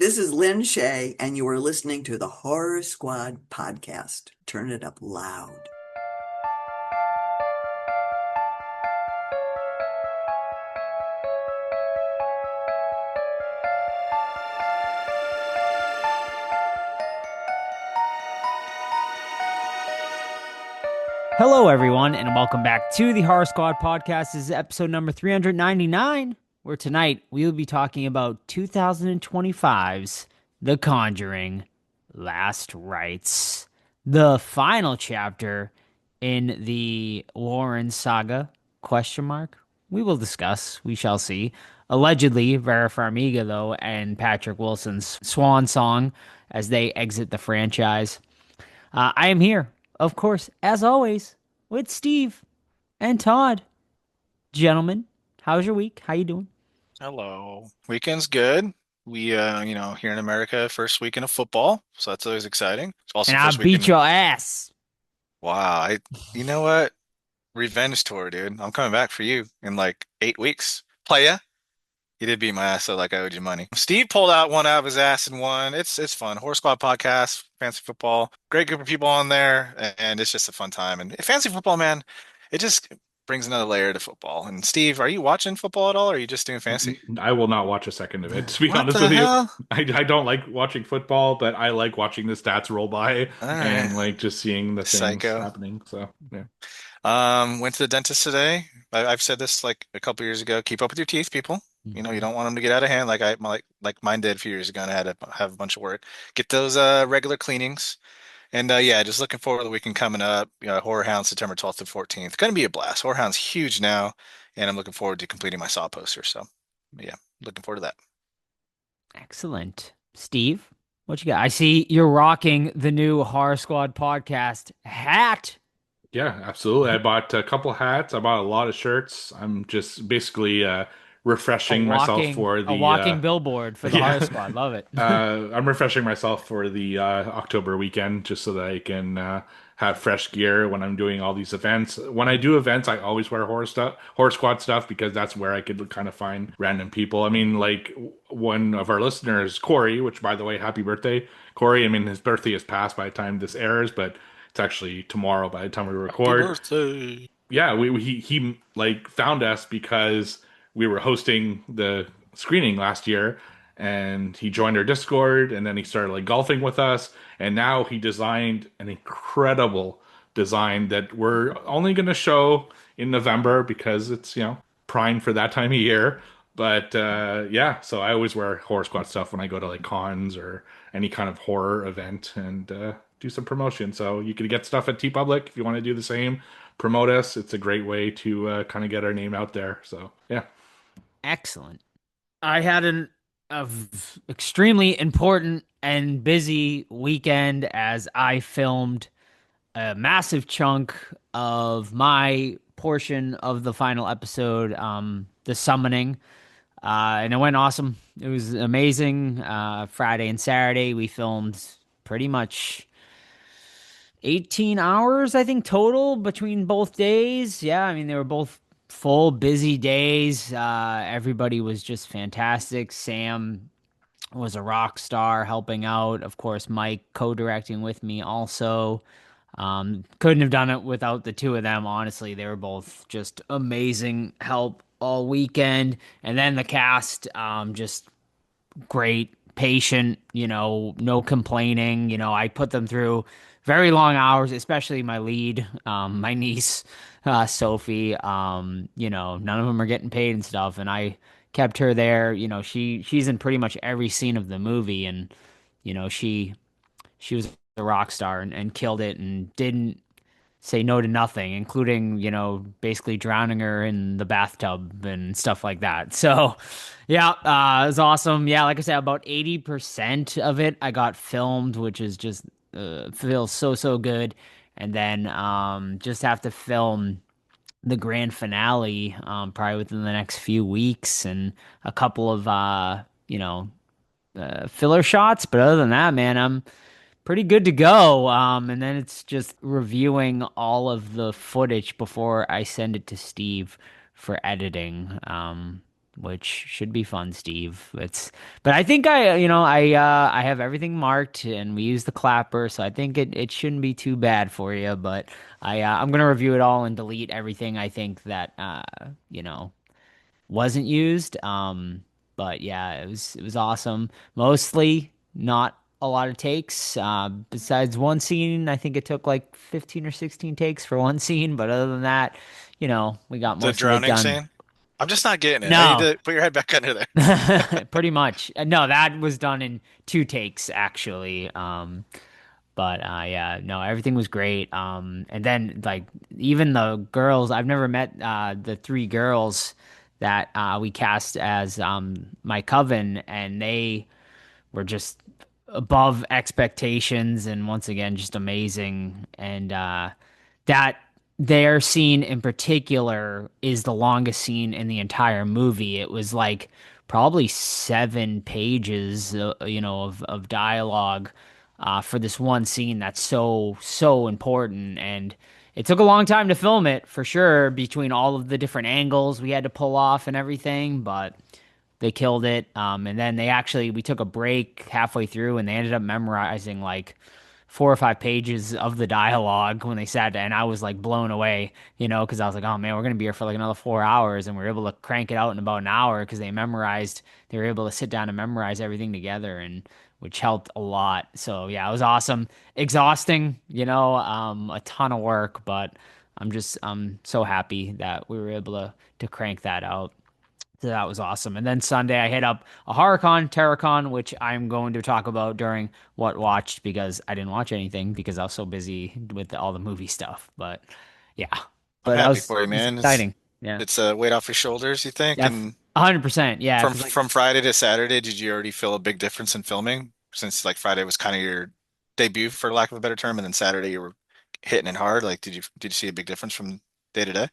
This is Lynn Shay, and you are listening to the Horror Squad podcast. Turn it up loud. Hello, everyone, and welcome back to the Horror Squad podcast. This is episode number 399, where tonight we will be talking about 2025's The Conjuring Last Rites, the final chapter in the Warren saga, question mark. We will discuss, we shall see. Allegedly, Vera Farmiga, though, and Patrick Wilson's swan song as they exit the franchise. I am here, of course, as always, with Steve and Todd. Gentlemen, how's your week? How you doing? Hello. Weekend's good. Here in America, first weekend of football, so that's always exciting. It's And also I first beat weekend. your ass. Wow, you know what? Revenge tour, dude. I'm coming back for you in like 8 weeks. Playa, you did beat my ass, so like I owed you money. Steve pulled out one out of his ass and won. It's fun. Horse Squad podcast, fancy football, great group of people on there, and it's just a fun time. And fancy football, man, it just brings another layer to football. And Steve, are you watching football at all, or are you just doing fancy? I will not watch a second of it, to be What honest the with you. hell? I don't like watching football, but I like watching the stats roll by All and right. like just seeing the things Psycho. happening. So, yeah. Went to the dentist today. I've said this like a couple years ago. Keep up with your teeth, people. You don't want them to get out of hand like mine did a few years ago, and I had to have a bunch of work. Get those regular cleanings. And yeah, just looking forward to the weekend coming up. Horror Hound September 12th to 14th. Gonna be a blast. Horror Hound's huge now, and I'm looking forward to completing my Saw poster. So yeah, looking forward to that. Excellent. Steve, what you got? I see you're rocking the new Horror Squad podcast hat. Yeah, absolutely. I bought a couple hats. I bought a lot of shirts. I'm just basically A refreshing myself walking for a the walking billboard for the Horror yeah. Squad. Love it. I'm refreshing myself for the October weekend just so that I can have fresh gear when I'm doing all these events. When I do events, I always wear horror squad stuff because that's where I could kind of find random people. I mean, like one of our listeners, Corey, which by the way, happy birthday, Corey. I mean, his birthday is past by the time this airs, but it's actually tomorrow by the time we Happy record. birthday. Yeah, he like found us because we were hosting the screening last year, and he joined our Discord, and then he started like golfing with us, and now he designed an incredible design that we're only going to show in November because it's prime for that time of year. But yeah, so I always wear horror squad stuff when I go to like cons or any kind of horror event and do some promotion. So you can get stuff at T Public if you want to do the same. Promote us. It's a great way to kind of get our name out there. So yeah. Excellent. I had extremely important and busy weekend as I filmed a massive chunk of my portion of the final episode, The Summoning. And it went awesome. It was amazing. Friday and Saturday, we filmed pretty much 18 hours, I think, total between both days. Yeah, I mean, they were both full, busy days. Everybody was just fantastic. Sam was a rock star helping out. Of course, Mike co-directing with me also. Couldn't have done it without the two of them. Honestly, they were both just amazing help all weekend. And then the cast, just great, patient, no complaining. I put them through very long hours, especially my lead, my niece, Sophie. None of them are getting paid and stuff, and I kept her there. She's in pretty much every scene of the movie, and she was a rock star and killed it and didn't say no to nothing, including, basically drowning her in the bathtub and stuff like that. So, yeah, it was awesome. Yeah, like I said, about 80% of it I got filmed, which is just feels so good. And then just have to film the grand finale probably within the next few weeks and a couple of filler shots. But other than that, man, I'm pretty good to go. And then it's just reviewing all of the footage before I send it to Steve for editing. which should be fun, Steve. But I think I have everything marked and we use the clapper, so I think it shouldn't be too bad for you. But I'm gonna review it all and delete everything I think that wasn't used. But yeah, it was awesome. Mostly not a lot of takes. Besides one scene, I think it took like 15 or 16 takes for one scene. But other than that, we got The most of it drowning done. scene. I'm just not getting it. I need No, to put your head back under there. pretty much. No, that was done in two takes actually. But yeah, no, everything was great. And then like even the girls, I've never met the three girls that we cast as my coven, and they were just above expectations, and once again, just amazing. And that their scene in particular is the longest scene in the entire movie. It was like probably 7 pages, of dialogue for this one scene that's so important. And it took a long time to film it for sure, between all of the different angles we had to pull off and everything, but they killed it. And then we took a break halfway through and they ended up memorizing like 4 or 5 pages of the dialogue when they sat down. And I was like blown away, because I was like, oh man, we're going to be here for like another 4 hours. And we were able to crank it out in about an hour because they were able to sit down and memorize everything together, and which helped a lot. So yeah, it was awesome. Exhausting, a ton of work, but I'm so happy that we were able to crank that out. So that was awesome. And then Sunday, I hit up a HorrorCon, TerraCon, which I'm going to talk about during What Watched because I didn't watch anything because I was so busy with all the movie stuff. But yeah, I'm but that happy was for you, it was man. exciting. Yeah, It's a weight off your shoulders, you think? yeah, And 100%. Yeah, from because like from Friday to Saturday, did you already feel a big difference in filming? Since like Friday was kind of your debut, for lack of a better term, and then Saturday you were hitting it hard. Like, did you see a big difference from day to day?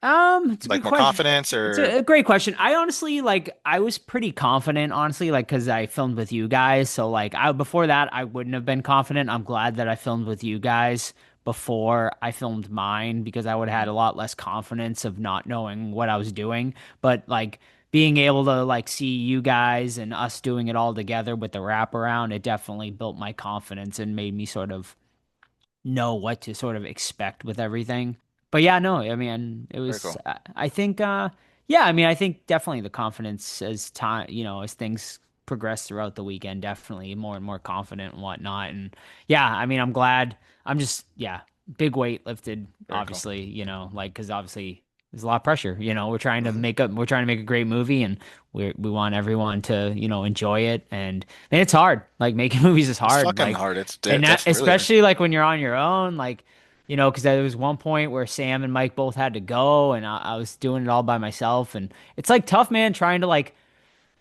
It's a good Like more question. confidence It's or a great question. I honestly I was pretty confident, honestly, like because I filmed with you guys. So like I before that I wouldn't have been confident. I'm glad that I filmed with you guys before I filmed mine because I would have had a Mhm. lot less confidence of not knowing what I was doing. But like being able to like see you guys and us doing it all together with the wraparound, it definitely built my confidence and made me sort of know what to sort of expect with everything. But yeah, no, I mean, it very was, cool? I think, yeah, I mean, I think definitely the confidence as time, as things progress throughout the weekend, definitely more and more confident and whatnot. And yeah, I mean, I'm glad. Yeah, big weight lifted, Very cool. obviously, like, because obviously there's a lot of pressure, Hmm. we're trying to make a great movie and we want everyone to, enjoy it. And man, it's hard. Like making movies is It's hard. fucking Like, hard. It's and that, that's really hard. especially like when you're on your own, like, because there was one point where Sam and Mike both had to go, and I was doing it all by myself, and it's like tough, man, trying to like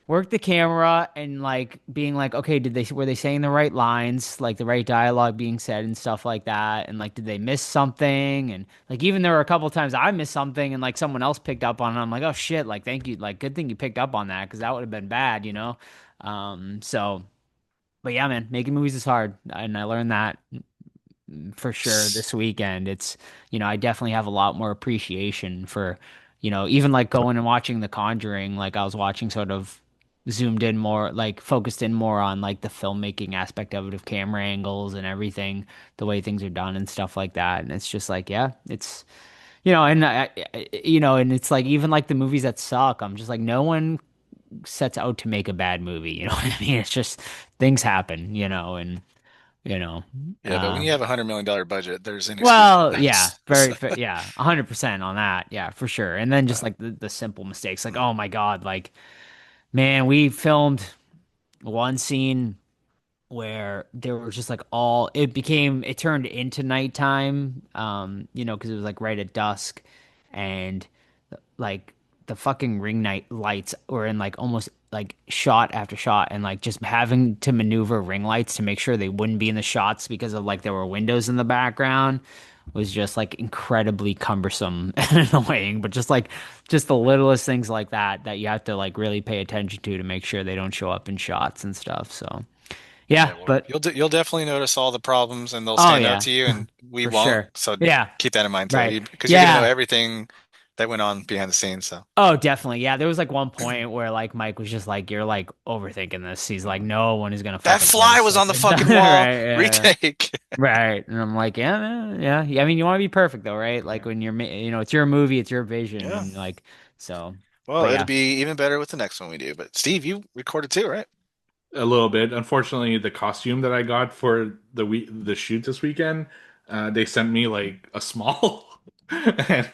work the camera and like being like, okay, were they saying the right lines, like the right dialogue being said and stuff like that, and like did they miss something, and like even there were a couple times I missed something and like someone else picked up on it. I'm like, oh shit, like thank you, like good thing you picked up on that because that would have been bad. So. But yeah, man, making movies is hard, and I learned that for sure this weekend. I definitely have a lot more appreciation for, even like going and watching The Conjuring, like I was watching sort of zoomed in more, like focused in more on like the filmmaking aspect of it, of camera angles and everything, the way things are done and stuff like that. And it's just like, yeah, it's, and it's like even like the movies that suck, I'm just like, no one sets out to make a bad movie. You know what I mean? It's just things happen, and you know, Yeah, but when uh, you have $100 million budget, there's inexcusable well, yeah, things. very, yeah, 100% on that. Yeah, for sure. And then just Uh, like the simple mistakes, like, mm, oh my God, like, man, we filmed one scene where there was just like it turned into nighttime, because it was like right at dusk, and like the fucking ring night lights were in like almost like shot after shot, and like just having to maneuver ring lights to make sure they wouldn't be in the shots because of like there were windows in the background was just like incredibly cumbersome and annoying. But just the littlest things like that you have to like really pay attention to make sure they don't show up in shots and stuff. So yeah, yeah, well, but you'll definitely notice all the problems and they'll oh stand out yeah, to you, and we for won't. sure. So Yeah, keep that in mind too, right. because you're gonna know Yeah. everything that went on behind the scenes. So Oh, definitely. Yeah, there was like one point where like Mike was just like, "You're like overthinking this." He's like, "No one is gonna that fucking fly notice was that." on the Right, fucking wall. yeah, Retake. right. And I'm like, yeah, yeah. I mean, you want to be perfect though, right? Like when you're, it's your movie, it's your vision, Yeah. and like, so. Well, But it'll yeah, be even better with the next one we do. But Steve, you recorded too, right? A little bit. Unfortunately, the costume that I got for the shoot this weekend, they sent me like a small. And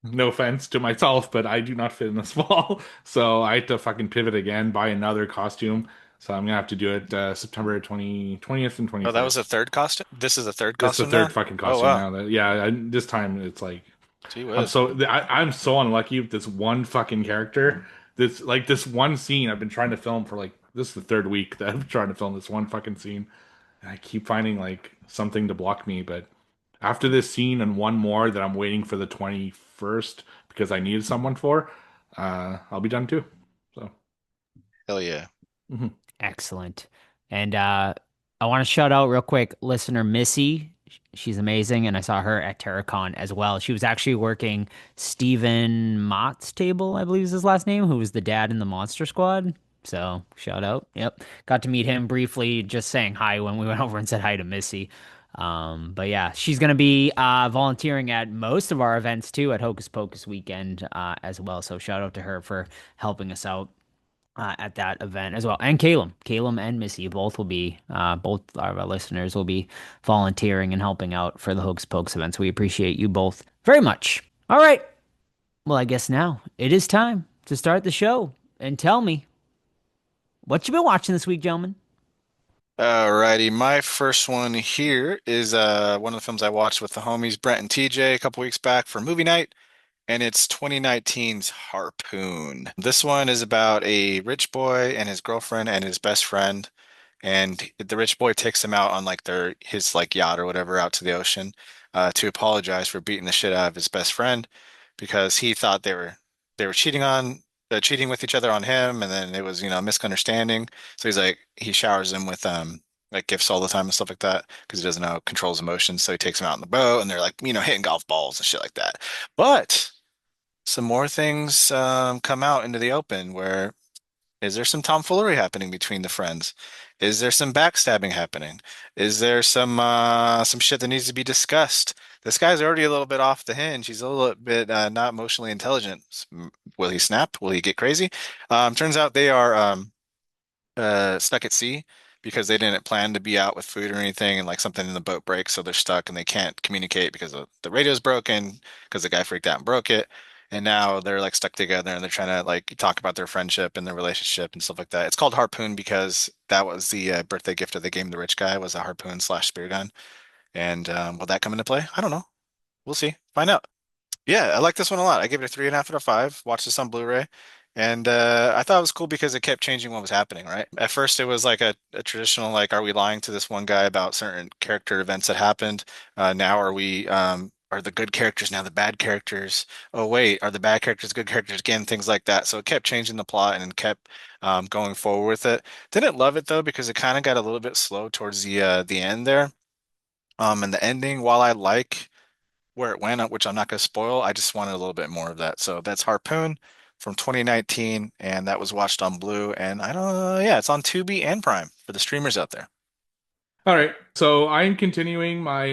no offense to myself, but I do not fit in a small. So I had to fucking pivot again, buy another costume. So I'm gonna have to do it September 20th and Oh, that was 21st. a third costume. This is a third That's the costume third now. fucking Oh costume wow, now. That yeah, this time it's like gee whiz. I'm so unlucky with this one fucking character. This one scene I've been trying to film for like this is the third week that I'm trying to film this one fucking scene, and I keep finding like something to block me. But after this scene and one more that I'm waiting for the 21st because I needed someone for, I'll be done too. So Hell yeah. mhm. excellent. And I want to shout out real quick, listener Missy. She's amazing, and I saw her at TerraCon as well. She was actually working Stephen Mott's table, I believe is his last name, who was the dad in the Monster Squad. So shout out. Yep. Got to meet him briefly, just saying hi when we went over and said hi to Missy. But yeah, she's gonna be volunteering at most of our events too at Hocus Pocus weekend as well. So shout out to her for helping us out at that event as well. And Caleb and Missy both will be, both of our listeners will be volunteering and helping out for the Hocus Pokes events. We appreciate you both very much. All right. Well, I guess now it is time to start the show and tell me what you been watching this week, gentlemen. Alrighty, my first one here is one of the films I watched with the homies Brent and TJ a couple weeks back for movie night, and it's 2019's Harpoon. This one is about a rich boy and his girlfriend and his best friend, and the rich boy takes him out on like his like yacht or whatever out to the ocean to apologize for beating the shit out of his best friend because he thought they were cheating with each other on him, and then it was a misunderstanding. So he's like he showers him with like gifts all the time and stuff like that because he doesn't know how to control his emotions. So he takes him out on the boat, and they're like hitting golf balls and shit like that. But some more things come out into the open where is there some tomfoolery happening between the friends? Is there some backstabbing happening? Is there some shit that needs to be discussed? This guy's already a little bit off the hinge. He's a little bit not emotionally intelligent. Will he snap? Will he get crazy? Turns out they are stuck at sea because they didn't plan to be out with food or anything, and like something in the boat breaks, so they're stuck and they can't communicate because the radio's broken because the guy freaked out and broke it. And now they're like stuck together and they're trying to like talk about their friendship and their relationship and stuff like that. It's called Harpoon because that was the birthday gift of the game. The rich guy was a harpoon slash spear gun. And will that come into play? I don't know. We'll see. Find out. Yeah, I like this one a lot. I gave it a 3.5 out of 5. Watched this on Blu-ray, and I thought it was cool because it kept changing what was happening. Right, at first it was like a traditional like, are we lying to this one guy about certain character events that happened? Now are the good characters now the bad characters? Oh wait, are the bad characters good characters again? Things like that. So it kept changing the plot and kept going forward with it. Didn't love it though because it kind of got a little bit slow towards the end there. And the ending, while I like where it went, which I'm not going to spoil. I just wanted a little bit more of that. So that's Harpoon from 2019, and that was watched on Blue. And I don't know, yeah, it's on Tubi and Prime for the streamers out there. All right. So I'm continuing my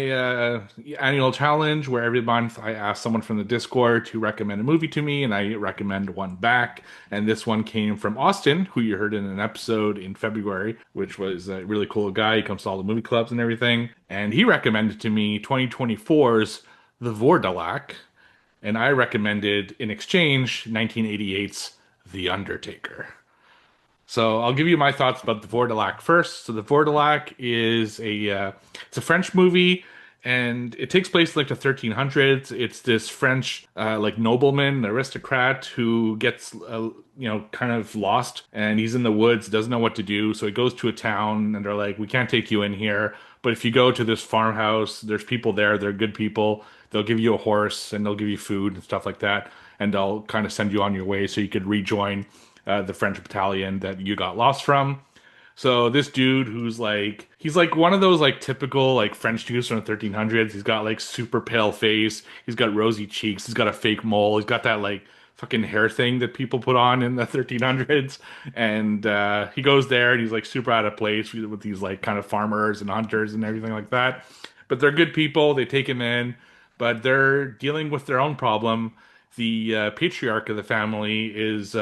annual challenge where every month I ask someone from the Discord to recommend a movie to me, and I recommend one back. And this one came from Austin, who you heard in an episode in February, which was a really cool guy. He comes to all the movie clubs and everything. And he recommended to me 2024's The Vordelak, and I recommended in exchange 1988's The Undertaker. So I'll give you my thoughts about the Vordelak first. So the Vordelak is it's a French movie, and it takes place like the 1300s. It's this French like nobleman, aristocrat who gets kind of lost, and he's in the woods, doesn't know what to do. So he goes to a town, and they're like, "We can't take you in here, but if you go to this farmhouse, there's people there. They're good people. They'll give you a horse, and they'll give you food and stuff like that, and they'll kind of send you on your way so you could rejoin." The French battalion that you got lost from. So this dude who's like he's like one of those like typical like French dudes from the 1300s. He's got like super pale face. He's got rosy cheeks. He's got a fake mole. He's got that like fucking hair thing that people put on in the 1300s. And he goes there and he's like super out of place with these like kind of farmers and hunters and everything like that. But they're good people. They take him in, but they're dealing with their own problem. The patriarch of the family is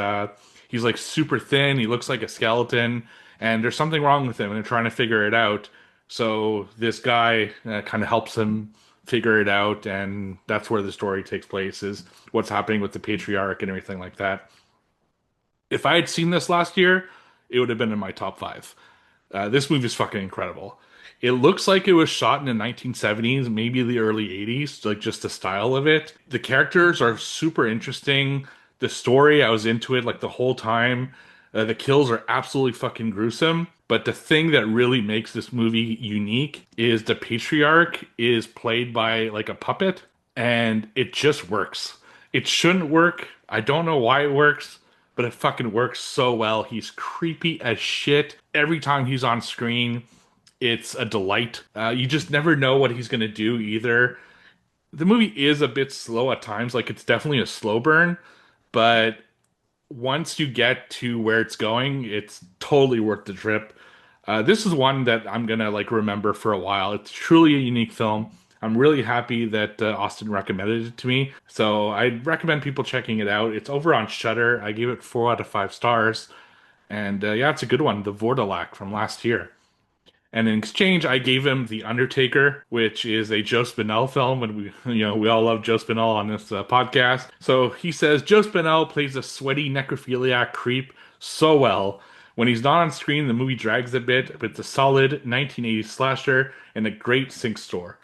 he's like super thin. He looks like a skeleton, and there's something wrong with him, and they're trying to figure it out. So this guy kind of helps him figure it out, and that's where the story takes place, is what's happening with the patriarch and everything like that. If I had seen this last year, it would have been in my top five. This movie is fucking incredible. It looks like it was shot in the 1970s, maybe the early 80s, like just the style of it. The characters are super interesting. The story, I was into it like the whole time. The kills are absolutely fucking gruesome. But the thing that really makes this movie unique is the patriarch is played by like a puppet, and it just works. It shouldn't work. I don't know why it works, but it fucking works so well. He's creepy as shit. Every time he's on screen, it's a delight. You just never know what he's going to do either. The movie is a bit slow at times, like it's definitely a slow burn, but once you get to where it's going, it's totally worth the trip. This is one that I'm gonna like remember for a while. It's truly a unique film. I'm really happy that Austin recommended it to me. So I recommend people checking it out. It's over on Shudder. I gave it 4 out of 5 stars, and yeah, it's a good one. The Vordelak from last year. And in exchange, I gave him The Undertaker, which is a Joe Spinell film, and we all love Joe Spinell on this podcast. So he says Joe Spinell plays a sweaty necrophiliac creep so well. When he's not on screen, the movie drags a bit, but it's a solid 1980s slasher and a great sync store.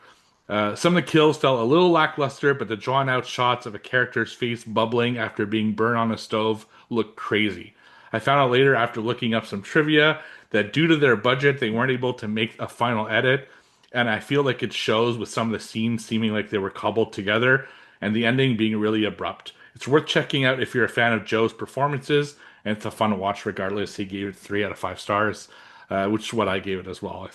Some of the kills felt a little lackluster, but the drawn out shots of a character's face bubbling after being burned on a stove looked crazy. I found out later after looking up some trivia that due to their budget, they weren't able to make a final edit, and I feel like it shows with some of the scenes seeming like they were cobbled together, and the ending being really abrupt. It's worth checking out if you're a fan of Joe's performances, and it's a fun watch regardless. He gave it 3 out of 5 stars, which is what I gave it as well.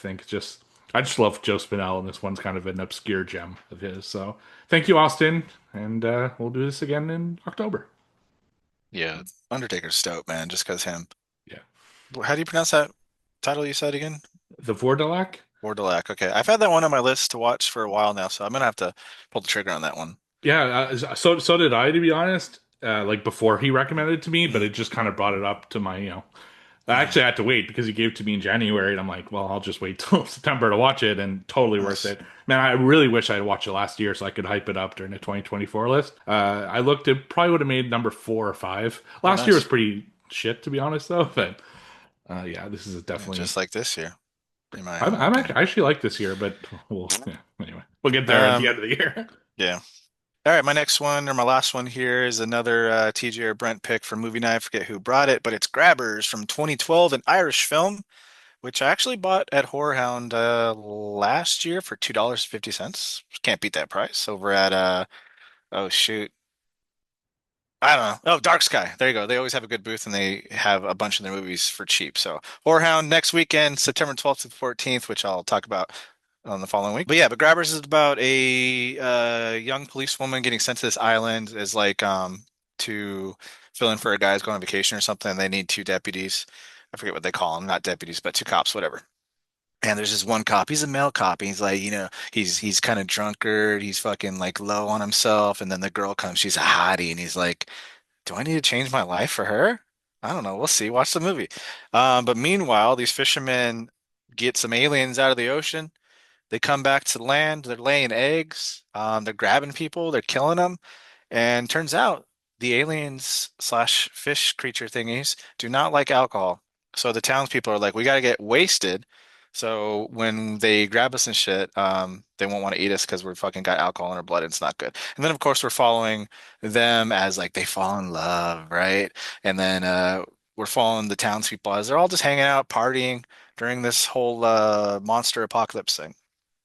I just love Joe Spinell, and this one's kind of an obscure gem of his. So thank you, Austin, and we'll do this again in October. Yeah, Undertaker's stoked, man, just because him. Yeah. How do you pronounce that title you said again? The Vordelak? Bordelak. Okay, I've had that one on my list to watch for a while now, so I'm gonna have to pull the trigger on that one. Yeah, so did I, to be honest. Like before he recommended it to me, but it just kind of brought it up to my, I actually had to wait because he gave it to me in January, and I'm like, well, I'll just wait till September to watch it, and totally worth Nice. it. Man, I really wish I had watched it last year so I could hype it up during the 2024 list. I looked, it probably would have made number 4 or 5. Oh, Last year was nice. pretty shit, to be honest, though. But yeah, this is Yeah, definitely. just like this year, in my I'm opinion. actually, I actually like this year, but yeah, anyway, we'll get there at the Um, end of the year. yeah. All right, my next one or my last one here is another TJ or Brent pick from Movie Night. I forget who brought it, but it's Grabbers from 2012, an Irish film, which I actually bought at Horror Hound last year for $2.50. Can't beat that price over at oh shoot. I don't know. Oh, Dark Sky. There you go. They always have a good booth and they have a bunch of their movies for cheap. So, Whorehound next weekend, September 12th to 14th, which I'll talk about on the following week. But yeah, but Grabbers is about a young policewoman getting sent to this island as like to fill in for a guy who's going on vacation or something. And they need 2 deputies. I forget what they call them, not deputies, but 2 cops, whatever. And there's this one cop. He's a male cop. And he's like, he's kind of drunkard. He's fucking like low on himself. And then the girl comes. She's a hottie, and he's like, do I need to change my life for her? I don't know. We'll see. Watch the movie. But meanwhile, these fishermen get some aliens out of the ocean. They come back to land. They're laying eggs. They're grabbing people. They're killing them. And turns out the aliens slash fish creature thingies do not like alcohol. So the townspeople are like, we got to get wasted. So when they grab us and shit, they won't want to eat us because we're fucking got alcohol in our blood and it's not good. And then of course we're following them as like they fall in love, right? And then we're following the townspeople as they're all just hanging out, partying during this whole monster apocalypse thing.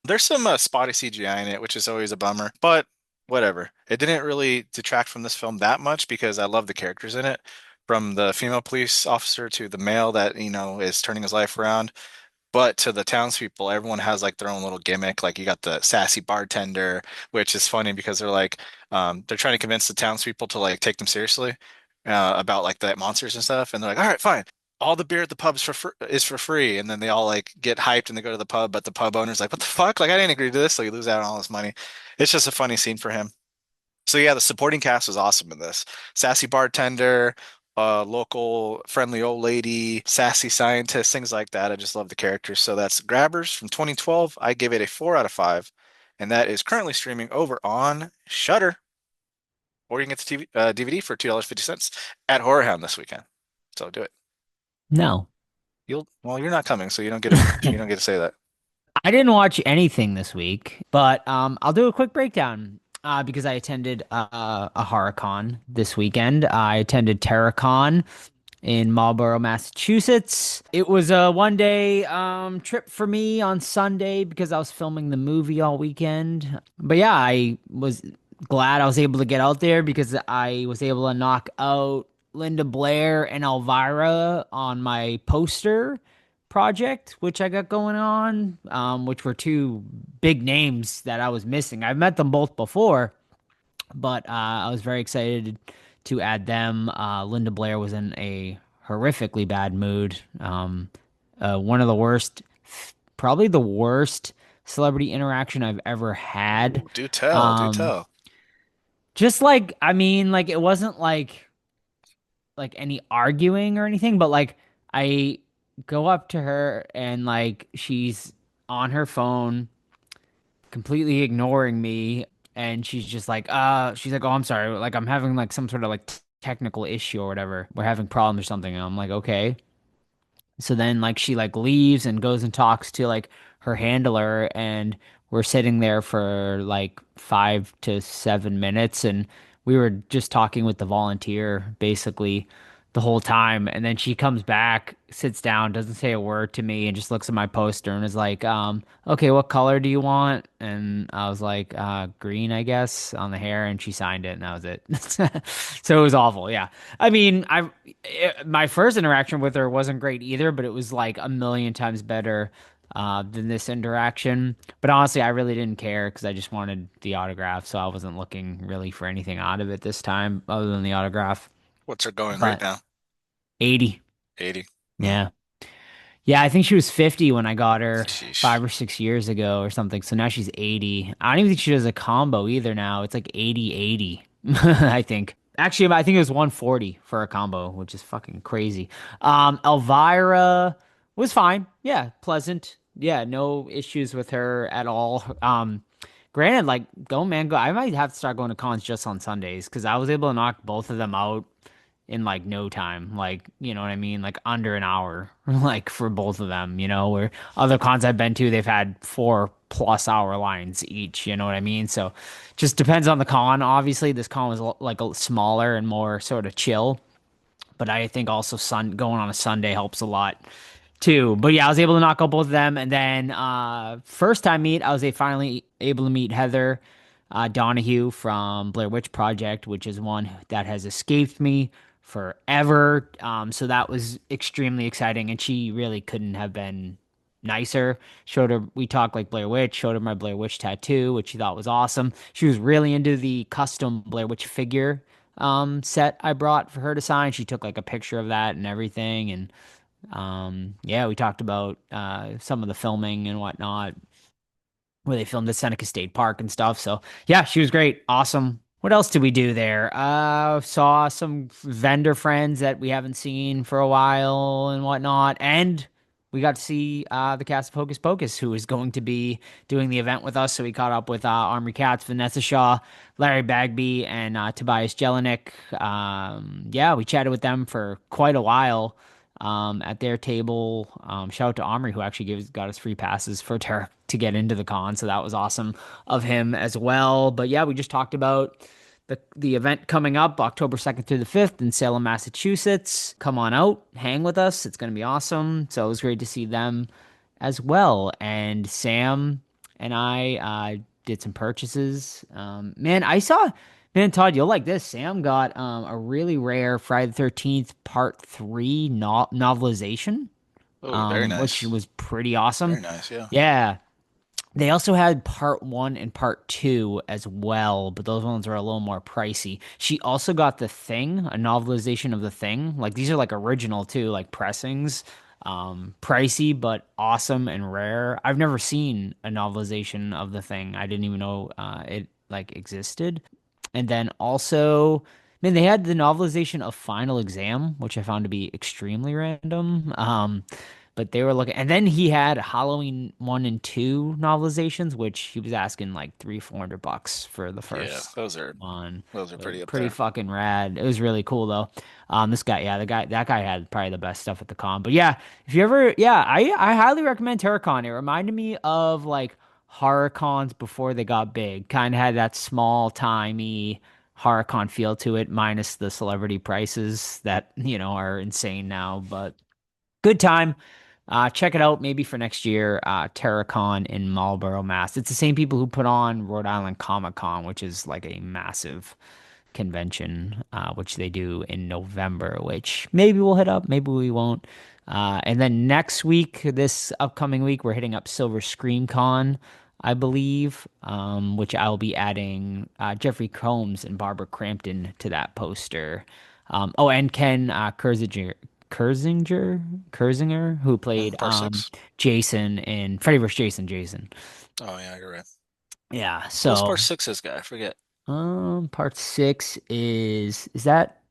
There's some spotty CGI in it, which is always a bummer, but whatever. It didn't really detract from this film that much because I love the characters in it. from the female police officer to the male that, is turning his life around. But to the townspeople, everyone has like their own little gimmick. Like you got the sassy bartender, which is funny because they're trying to convince the townspeople to like take them seriously about like the monsters and stuff. And they're like, all right, fine. All the beer at the pub is for free. And then they all like get hyped and they go to the pub, but the pub owner's like, what the fuck? Like I didn't agree to this. So you lose out on all this money. It's just a funny scene for him. So yeah, the supporting cast was awesome in this. Sassy bartender, local friendly old lady, sassy scientist, things like that. I just love the characters. So that's Grabbers from 2012. I give it a 4 out of 5, and that is currently streaming over on Shudder, or you can get the DVD for $2.50 at Horror Hound this weekend. So do it. No. You're not coming, so you don't get to say that. I didn't watch anything this week, but I'll do a quick breakdown because I attended a horror con this weekend. I attended TerraCon in Marlborough, Massachusetts. It was a one-day trip for me on Sunday because I was filming the movie all weekend. But yeah, I was glad I was able to get out there because I was able to knock out Linda Blair and Elvira on my poster project, which I got going on, which were two big names that I was missing. I've met them both before, but I was very excited to add them. Linda Blair was in a horrifically bad mood. One of the worst, probably the worst celebrity interaction I've ever had. Ooh, do tell, do Um, tell. just like, I mean, like it wasn't like any arguing or anything, but like I go up to her and like she's on her phone, completely ignoring me, and she's like, "Oh, I'm sorry. Like I'm having like some sort of like technical issue or whatever. We're having problems or something." And I'm like, "Okay." So then like she like leaves and goes and talks to like her handler, and we're sitting there for like 5 to 7 minutes, and we were just talking with the volunteer basically the whole time. And then she comes back, sits down, doesn't say a word to me, and just looks at my poster and is like, okay, what color do you want? And I was like, green, I guess, on the hair, and she signed it, and that was it. So it was awful. Yeah. I mean, my first interaction with her wasn't great either, but it was like a million times better than this interaction. But honestly, I really didn't care because I just wanted the autograph, so I wasn't looking really for anything out of it this time other than the autograph. What's her going rate But now? 80, 80. Hmm. yeah. Yeah, I think she was 50 when I got her Sheesh. 5 or 6 years ago or something. So now she's 80. I don't even think she does a combo either now. It's like 80-80, I think. Actually, I think it was 140 for a combo, which is fucking crazy. Elvira was fine. Yeah, pleasant. Yeah, no issues with her at all. Granted, like, go man, go. I might have to start going to cons just on Sundays because I was able to knock both of them out in like no time. Like, you know what I mean? Like under an hour, like for both of them, where other cons I've been to, they've had 4+ hour lines each, you know what I mean? So just depends on the con. Obviously, this con was like a smaller and more sort of chill, but I think also going on a Sunday helps a lot too. But yeah, I was able to knock out both of them. And then first time meet, I was finally able to meet Heather Donahue from Blair Witch Project, which is one that has escaped me forever. So that was extremely exciting, and she really couldn't have been nicer. Showed her, we talked like Blair Witch, showed her my Blair Witch tattoo, which she thought was awesome. She was really into the custom Blair Witch figure set I brought for her to sign. She took like a picture of that and everything, and yeah, we talked about some of the filming and whatnot, where they filmed at Seneca State Park and stuff. So yeah, she was great. Awesome. What else did we do there? Saw some vendor friends that we haven't seen for a while and whatnot. And we got to see the cast of Hocus Pocus, who is going to be doing the event with us. So we caught up with Armory Katz, Vanessa Shaw, Larry Bagby, and Tobias Jelinek. Yeah, we chatted with them for quite a while at their table. Shout out to Omri, who actually got us free passes for to get into the con, so that was awesome of him as well. But yeah, we just talked about the event coming up October 2nd through the 5th in Salem, Massachusetts. Come on out, hang with us. It's going to be awesome. So it was great to see them as well. And Sam and I did some purchases. Man, Man, Todd, you'll like this. Sam got a really rare Friday the 13th Part 3 novelization, Oh, very which nice. was pretty awesome. Very nice. Yeah. Yeah. They also had part one and part two as well, but those ones are a little more pricey. She also got The Thing, a novelization of The Thing. Like these are like original too, like pressings. Pricey but awesome and rare. I've never seen a novelization of The Thing. I didn't even know it like existed. And then also, man, they had the novelization of Final Exam, which I found to be extremely random. But they were looking, and then he had Halloween 1 and 2 novelizations, which he was asking like 300-400 bucks for the Yeah. first Those are one. pretty up Pretty there. fucking rad. It was really cool though. This guy, yeah, that guy had probably the best stuff at the con. But yeah, if you ever, yeah, I highly recommend Terracon. It reminded me of like horror cons before they got big. Kind of had that small timey horror con feel to it, minus the celebrity prices that are insane now. But good time. Check it out maybe for next year. Terracon in Marlborough, Mass. It's the same people who put on Rhode Island Comic Con, which is like a massive convention, which they do in November, which maybe we'll hit up, maybe we won't. And then next week, this upcoming week, we're hitting up Silver Scream Con, I believe, which I'll be adding Jeffrey Combs and Barbara Crampton to that poster. Oh, and Ken Kurzinger, who played Part six. Jason in Freddy vs. Jason. Oh yeah, you're right. Yeah, Who's so part six's guy? I forget. part six is that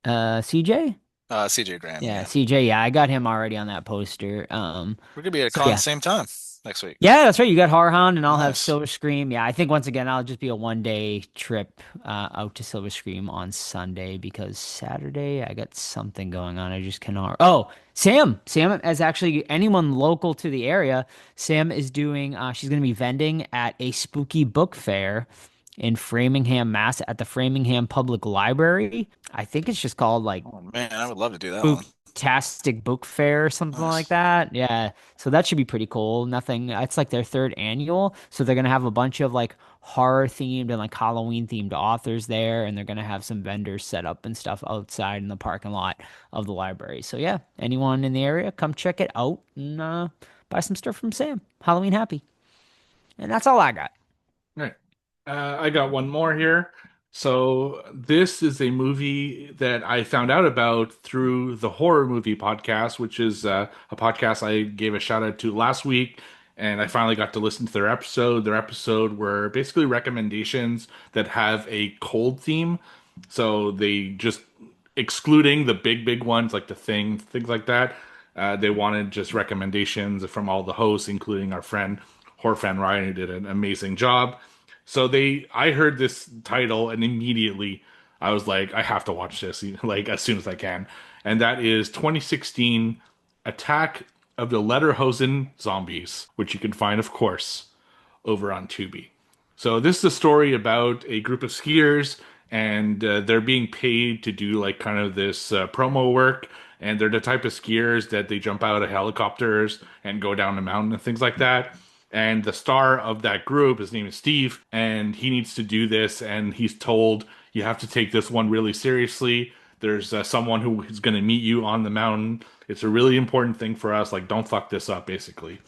CJ? CJ Graham. Yeah, Yeah. CJ. Yeah, I got him already on that poster. We're gonna be at a So con yeah. same time next week. Yeah, that's right. You got Horror Hound, and I'll have Nice. Silver Scream. Yeah, I think once again I'll just be a 1 day trip out to Silver Scream on Sunday because Saturday I got something going on. I just cannot. Oh, Sam is actually anyone local to the area. Sam is doing. She's going to be vending at a spooky book fair in Framingham, Mass, at the Framingham Public Library. I think it's just called like Oh man, I would love to do that one. Spooktastic Book Fair or something like Nice. that. Yeah. So that should be pretty cool. Nothing, it's like their third annual. So they're gonna have a bunch of like horror themed and like Halloween themed authors there, and they're gonna have some vendors set up and stuff outside in the parking lot of the library. So yeah, anyone in the area, come check it out and buy some stuff from Sam. Halloween happy. And that's all I got. Right. I got one more here. So this is a movie that I found out about through the Horror Movie Podcast, which is a podcast I gave a shout out to last week, and I finally got to listen to their episode. Their episode were basically recommendations that have a cold theme. So they just excluding the big ones like The Thing, things like that. They wanted just recommendations from all the hosts, including our friend Horfan Ryan, who did an amazing job. So I heard this title and immediately I was like, I have to watch this like as soon as I can. And that is 2016 Attack of the Lederhosen Zombies, which you can find, of course, over on Tubi. So this is a story about a group of skiers, and they're being paid to do like kind of this promo work. And they're the type of skiers that they jump out of helicopters and go down the mountain and things like that. And the star of that group, his name is Steve, and he needs to do this. And he's told, you have to take this one really seriously. There's someone who is going to meet you on the mountain. It's a really important thing for us. Like, don't fuck this up, basically.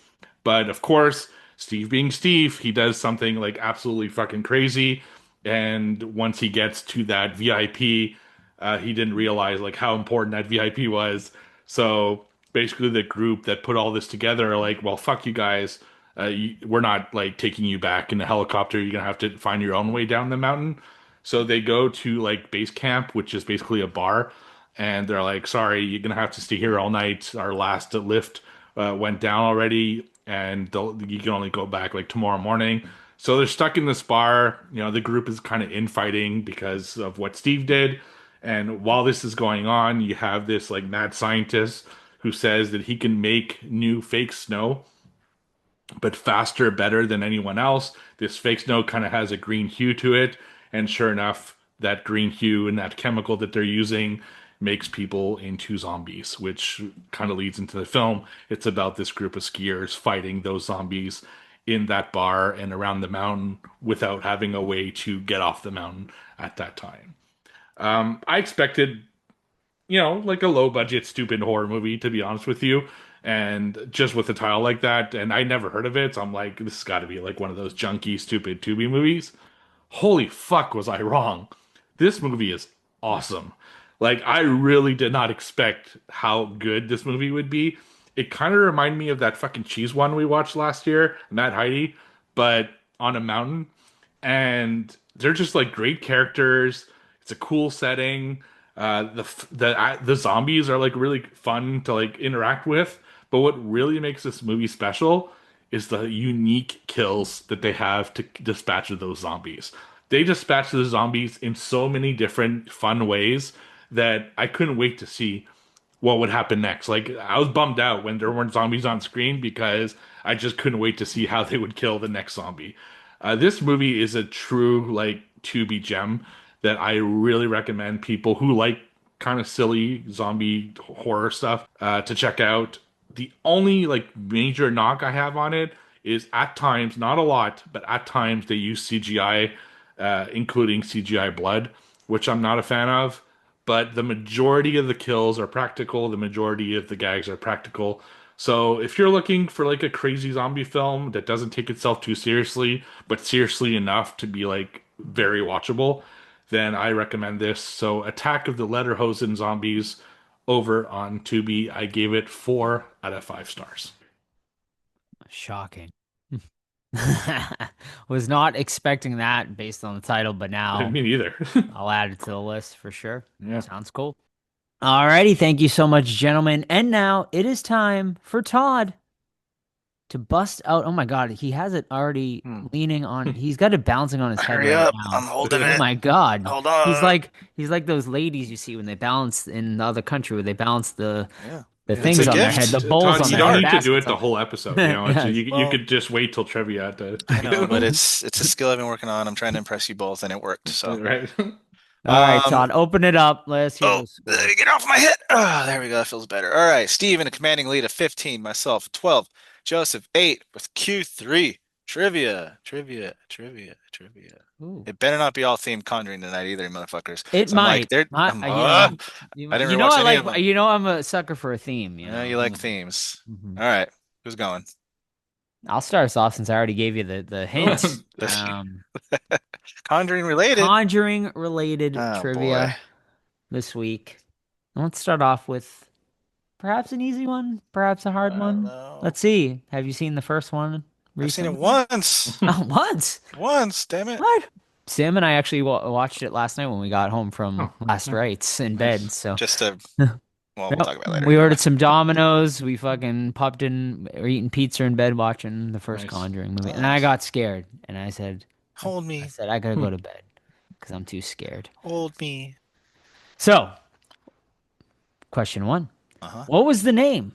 But of course, Steve being Steve, he does something like absolutely fucking crazy. And once he gets to that VIP, he didn't realize like how important that VIP was. So basically, the group that put all this together are like, well, fuck you guys. We're not like taking you back in a helicopter. You're gonna have to find your own way down the mountain. So they go to like base camp, which is basically a bar, and they're like, "Sorry, you're gonna have to stay here all night. Our last lift went down already, and you can only go back like tomorrow morning." So they're stuck in this bar. You know, the group is kind of infighting because of what Steve did. And while this is going on, you have this like mad scientist who says that he can make new fake snow but faster, better than anyone else. This fake snow kind of has a green hue to it, and sure enough, that green hue and that chemical that they're using makes people into zombies, which kind of leads into the film. It's about this group of skiers fighting those zombies in that bar and around the mountain without having a way to get off the mountain at that time. I expected, like a low budget, stupid horror movie, to be honest with you. And just with a title like that, and I never heard of it, so I'm like, this has got to be like one of those junky, stupid Tubi movies. Holy fuck, was I wrong? This movie is awesome. Like, I really did not expect how good this movie would be. It kind of reminded me of that fucking cheese one we watched last year, Matt Heidi, but on a mountain. And they're just like great characters. It's a cool setting. The zombies are like really fun to like interact with. But what really makes this movie special is the unique kills that they have to dispatch of those zombies. They dispatch the zombies in so many different fun ways that I couldn't wait to see what would happen next. Like, I was bummed out when there weren't zombies on screen because I just couldn't wait to see how they would kill the next zombie. This movie is a true like Tubi gem that I really recommend people who like kind of silly zombie horror stuff to check out. The only like major knock I have on it is at times, not a lot, but at times they use CGI, including CGI blood, which I'm not a fan of. But the majority of the kills are practical. The majority of the gags are practical. So if you're looking for like a crazy zombie film that doesn't take itself too seriously, but seriously enough to be like very watchable, then I recommend this. So Attack of the Lederhosen Zombies over on Tubi. I gave it 4 out of 5 stars. Shocking. Was not expecting that based on the title, but now Me neither. I'll add it to the list for sure. Yeah. Sounds cool. Alrighty, thank you so much, gentlemen. And now it is time for Todd to bust out. Oh my God, he has it already leaning on. He's got it bouncing on his head Hurry right up. now. I'm holding Oh it. my God, Hold on. he's like those ladies you see when they balance in the other country where they balance the Yeah. things It's a on their gift. head, the bowls Todd, on you their don't head, need to do baskets it the on whole episode. Yes. You Well, could just wait till trivia to I know, but it's a skill I've been working on. I'm trying to impress you both, and it worked. So, right. All right, um, Todd, open it up. Let's hear oh, the score. get off my head. Ah, there we go. That feels better. All right, Steve in a commanding lead of 15. Myself 12. Joseph 8 with Q3. Trivia. Ooh. It better not be all themed Conjuring tonight either, motherfuckers. It So I'm like, might. they're. I, I'm, I didn't you know, rewatch I any of like. them. You know, I'm a sucker for a theme. You Yeah, know, you like themes. Mhm. All right, who's going? I'll start us off since I already gave you the hint. This Conjuring related. Conjuring related Oh boy. trivia this week. Let's start off with perhaps an easy one, perhaps a hard I don't one. know. Let's see. Have you seen the first one I've seen it recently? once. Oh, once. Once, damn it. What? Sam and I actually watched it last night when we got home from Oh, last yeah. rites in Nice. bed. So Just to, well, we'll Yep. talk about it later. We ordered some Domino's. We fucking popped in, or eating pizza in bed, watching the first Nice. Conjuring movie, and I Nice. got scared. And I said, Hold me. I gotta go to bed because I'm too scared. Hold me. So, question one: Uh-huh. what was the name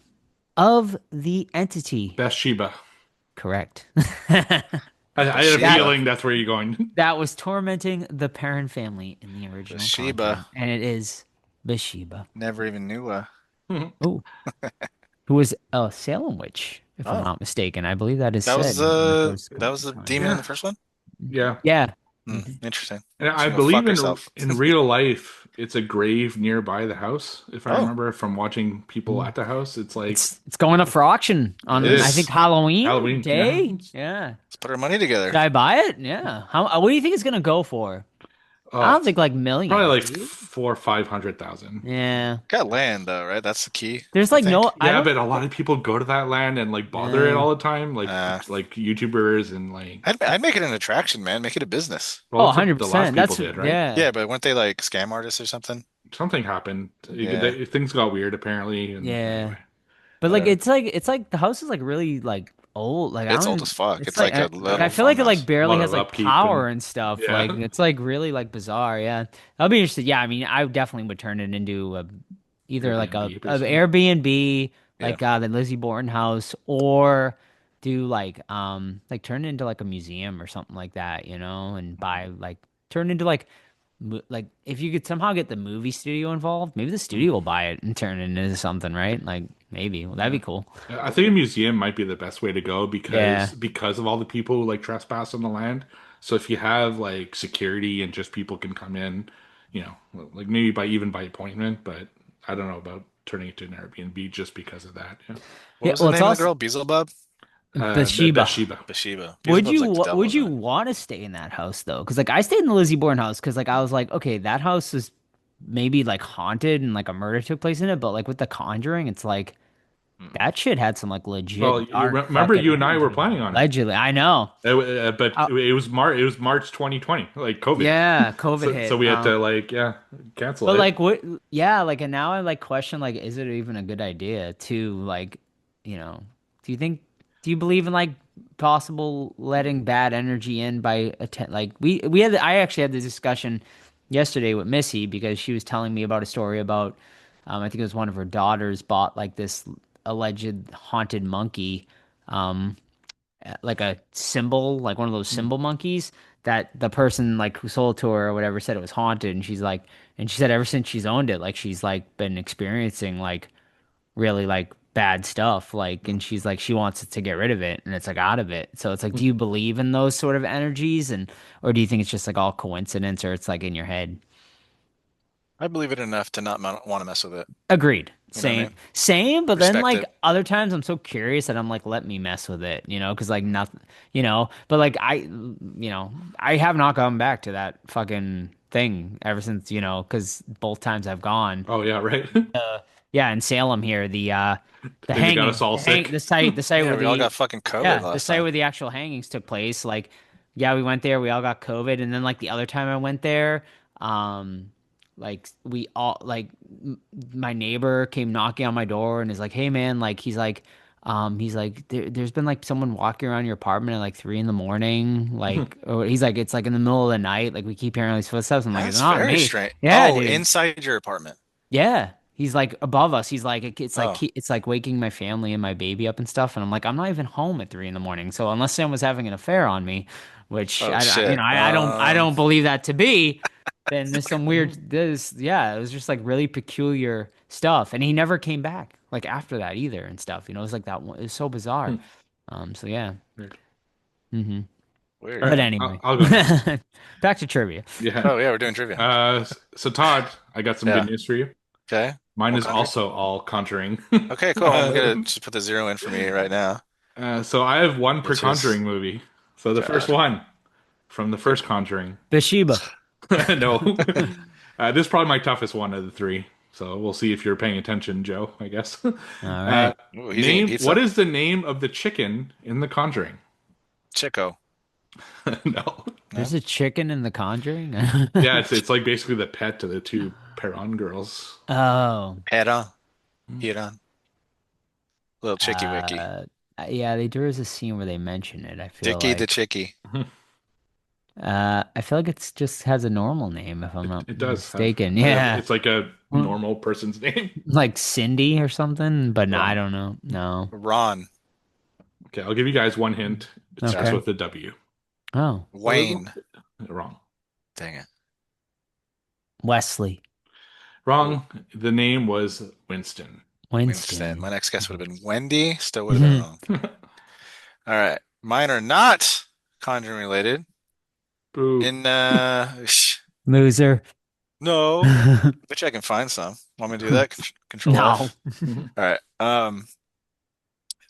of the entity? Bathsheba. Correct. I had a Bathsheba. feeling that's where you're going. That was tormenting the Perrin family in the original Bathsheba. Conjuring, and it is Bathsheba. Never even knew Oh, who was a Salem witch, if I'm Oh. not mistaken. I believe that is that said was in the the first that was the Conjuring. demon in Yeah. the first one? Yeah. Yeah. Interesting. And I She go believe fuck herself. in real life, it's a grave nearby the house. If I Oh. remember from watching people at the house, it's like It's going up for auction on It is. I think Halloween, Halloween, day. Yeah. Let's put our money together. Should I buy it? Yeah. How? What do you think it's gonna go for? I don't think like millions. probably like dude. 400,000-500,000. Yeah. Got land though, right? That's the key. There's I like no. think. I Yeah, don't. but a lot of people go to that land and like bother it Yeah. all the time, like Uh. YouTubers and like. I'd make it an attraction, man. Make it a business. Well, Oh, that's what the last 100%. That's people did, right? yeah. Yeah, but weren't they like scam artists or something? Something happened. Yeah. Things got weird apparently. And Yeah. anyway. But like Uh, it's like the house is like really like old. Like I It's don't old even- as fuck. It's It's like a I little feel like it like farmhouse. barely Lot has of like upkeep power and- and stuff. Yeah. Like it's like really like bizarre. Yeah, I'll be interested. Yeah, I mean, I definitely would turn it into either like a Airbnb, basically. Airbnb, Yeah. like the Lizzie Borden house, or do like turn it into like a museum or something like that. You know, and buy like turn into like if you could somehow get the movie studio involved, maybe the studio will buy it and turn it into something, right? Like maybe. Well, that'd Yeah. be cool. I think a museum might be the best way to go Yeah. because of all the people who like trespass on the land. So if you have like security and just people can come in, like maybe by appointment, but I don't know about turning it to an Airbnb just because of that. Yeah. What Yeah. was the Well, it's name of the also girl? Beelzebub? Bathsheba. Bathsheba. Bathsheba. Would Beelzebub's you like the devil, would isn't you it? want to stay in that house though? Because like I stayed in the Lizzie Borden house because like I was like, okay, that house is maybe like haunted and like a murder took place in it, but like with the Conjuring, it's like Mm. that shit had some like Well, legit you dark remember fucking you and I were energy. planning on it. Allegedly, I know. But Uh, it was March 2020, like COVID. yeah, COVID So hit. we had to like cancel But it. like what? Yeah, like and now I like question like, is it even a good idea to like, you know, do you think, do you believe in like possible letting bad energy in by attend? Like we had, I actually had this discussion yesterday with Missy because she was telling me about a story about, I think it was one of her daughters bought like this alleged haunted monkey, um, like a symbol, like one of those Mm. symbol monkeys that the person like who sold to her or whatever said it was haunted, and she's like, and she said ever since she's owned it, like she's like been experiencing like really like bad stuff, like, and she's like she wants to get rid of it, and it's like out of it. So it's like, do you believe in those sort of energies, and or do you think it's just like all coincidence, or it's like in your head? I believe it enough to not want to mess with it. Agreed. You know what I Same, mean? same. But then, Respect like it. other times, I'm so curious that I'm like, let me mess with it, because like nothing, you know. But like I have not gone back to that fucking thing ever since, because both times I've gone. Oh yeah, right. Yeah, in Salem here, the Think they got us hanging, all sick. the site Yeah, where we all got the fucking COVID yeah, the last site time. where the actual hangings took place. Like, yeah, we went there, we all got COVID, and then like the other time I went there, um, like we all like my neighbor came knocking on my door and is like, "Hey man," like he's like, there's been like someone walking around your apartment at like 3 in the morning, like, or he's like, it's like in the middle of the night, like we keep hearing all these footsteps. I'm like, it's That's not very me. strange. Yeah, Oh, dude. inside your apartment. Yeah. He's like above us. He's like Oh, it's like waking my family and my baby up and stuff. And I'm like, I'm not even home at 3 in the morning. So unless someone was having an affair on me, which oh shit. I don't believe that to be, then there's some weird this yeah, it was just like really peculiar stuff. And he never came back like after that either and stuff. It was like that one. It was so bizarre. So yeah. Weird. hmm All Weird. But right, anyway, I'll go next. back to trivia. Yeah. Oh yeah, we're doing trivia. So Todd, I got some good Yeah. news for you. Okay. Mine What is country? also all Conjuring. Okay, cool. I'm uh, gonna just put the zero in for me right now, so I have one per which is Conjuring movie. So the first okay. one from the first Conjuring. Bathsheba. No, this is probably my toughest one of the three. So we'll see if you're paying attention, Joe. I guess. All right. Ooh, he's eating Name. What pizza. is the name of the chicken in The Conjuring? Chico. No. No? There's a chicken in The Conjuring. Yeah, it's like basically the pet to the two Perron girls. Oh. Heron. Heron. Little chicky wicky. Uh, yeah, there is a scene where they mention it. Dicky the chicky. I feel like it's just has a normal name if I'm not It does have. mistaken. Yeah, It's like a Well, normal person's name. like Cindy or something, but no, I Wrong. don't know. No. Ron. Okay, I'll give you guys one hint. It starts Okay. Okay. with a W. Oh, Wayne. Wrong. Dang it. Wesley, Wrong. The name was Winston. Winston. My Winston. next guess would have been Wendy. Still would have been wrong. All right. Mine are not Conjuring related. Boo. In Loser. no. Bet you I can find some. Want me to do that? Control No. F. All right.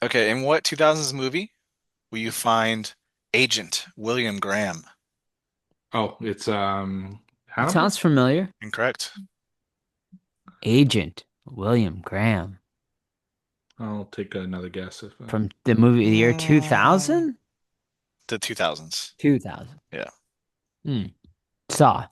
Okay, in what 2000s movie will you find Agent William Graham? Oh, it's It Hannibal? sounds familiar. Incorrect. Agent William Graham I'll take another guess if from the movie of the year Mm, 2000? the 2000s. 2000. Yeah, Hmm. Saw.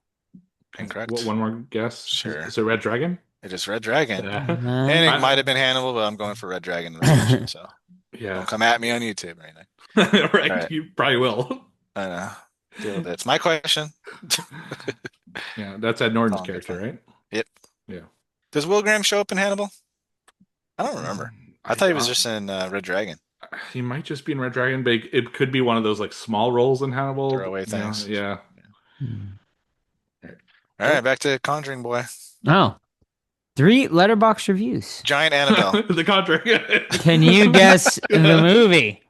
incorrect. one more guess. Sure. Is it Red Dragon? It is Red Dragon. Yeah. And it Uh, might have been Hannibal, but I'm going for Red Dragon in this question, so Yeah. don't come at me on YouTube or anything. All Right. right. You probably will. I know. Deal with it. It's my question. Yeah, that's Ed Norton's Oh, good character, fun. right? Yep. Yeah. Does Will Graham show up in Hannibal? I don't remember. I I thought he was just in Red Dragon. he might just be in Red Dragon, but it could be one of those like small roles in Hannibal. Throwaway things. Yeah. hmm. All right, back to Conjuring Boy. Oh. 3 letterbox reviews. Giant Annabelle. The Conjuring. Can you guess the movie?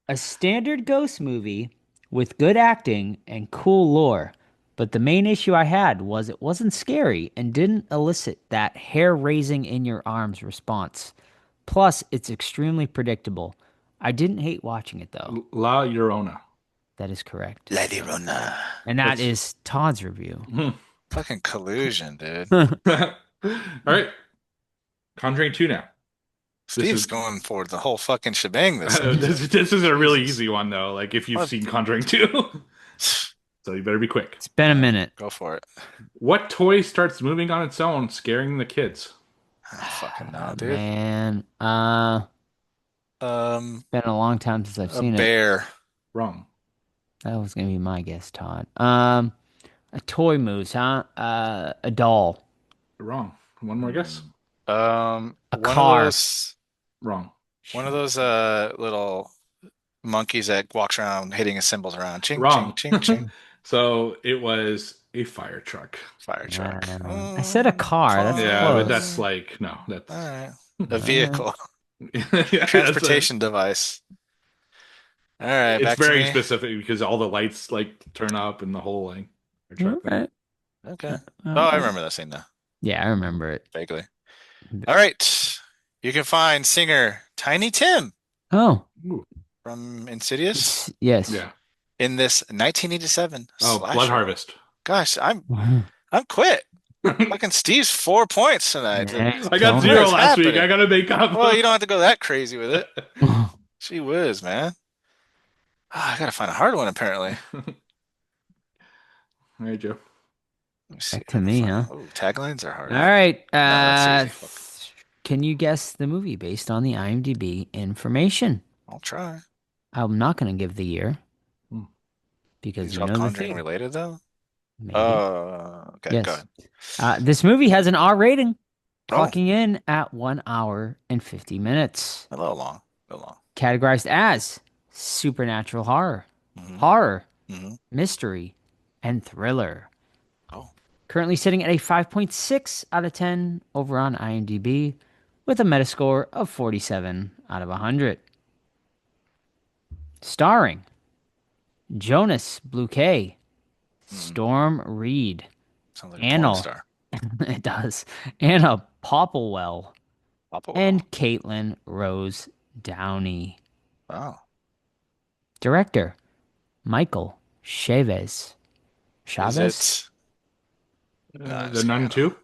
A standard ghost movie with good acting and cool lore. But the main issue I had was it wasn't scary and didn't elicit that hair raising in your arms response. Plus, it's extremely predictable. I didn't hate watching it though. La Llorona. That is correct. Lady Rona. And that That's- is Todd's review. Fucking collusion, dude. All right. Conjuring 2 now. Steve's is- going for the whole fucking shebang this This is a really Jesus. easy one, though. Like, if you've What? seen Conjuring 2. So you better be quick. It's been a minute. Go for it. What toy starts moving on its own, scaring the kids? I don't fucking know, Oh, dude. man. Been a long time since I've A seen it. bear. Wrong. That was gonna be my guess, Todd. A toy moves, huh? A doll. Wrong. One more guess. A car. Wrong. One of those little monkeys that walks around hitting his cymbals around. Ching, Wrong. ching, ching, ching. So it was a fire truck. Fire truck. I said a car. That's Yeah, close. but that's like, no, that's. All right. A vehicle. Yeah, that's Transportation device. All right, it's back to very me. specific because all the lights like turn up and the whole like. truck thing. Alright. Okay. Oh, I remember that scene now, Yeah, I remember it. vaguely. All right. You can find singer Tiny Tim Oh, Ooh. from Insidious yes. Yeah. in this 1987 Oh, slasher. Blood Harvest. Gosh, I'm quit. Fucking Steve's 4 points tonight. Yeah. I got What 0 is last week. happening? I gotta make up. Well, you don't have to go that crazy with it. Gee whiz, man. I gotta find a hard one, apparently. All right, Joe. Let me see Back if to I can me, find- huh? Oh, taglines are hard. All right. No, that's easy. Can you guess the movie based on the IMDb information? I'll try. I'm not going to give the year Hmm. because These you are all know the Conjuring theme. related, though? Maybe. Okay, Yes. go ahead. This movie has an R rating, Oh. clocking in at 1 hour and 50 minutes. A little long. A little long. Categorized as supernatural horror, Mhm. horror, Mhm. mystery, and thriller. Oh. Currently sitting at a 5.6 out of 10 over on IMDb with a Metascore of 47 out of 100. Starring Jonas Bluquet, Storm Reed, Sounds like a Anna. porn star. It does, Anna Popplewell, Papa. and Caitlin Rose Downey. Oh. Director Michael Chavez. Is it? The Nun 2?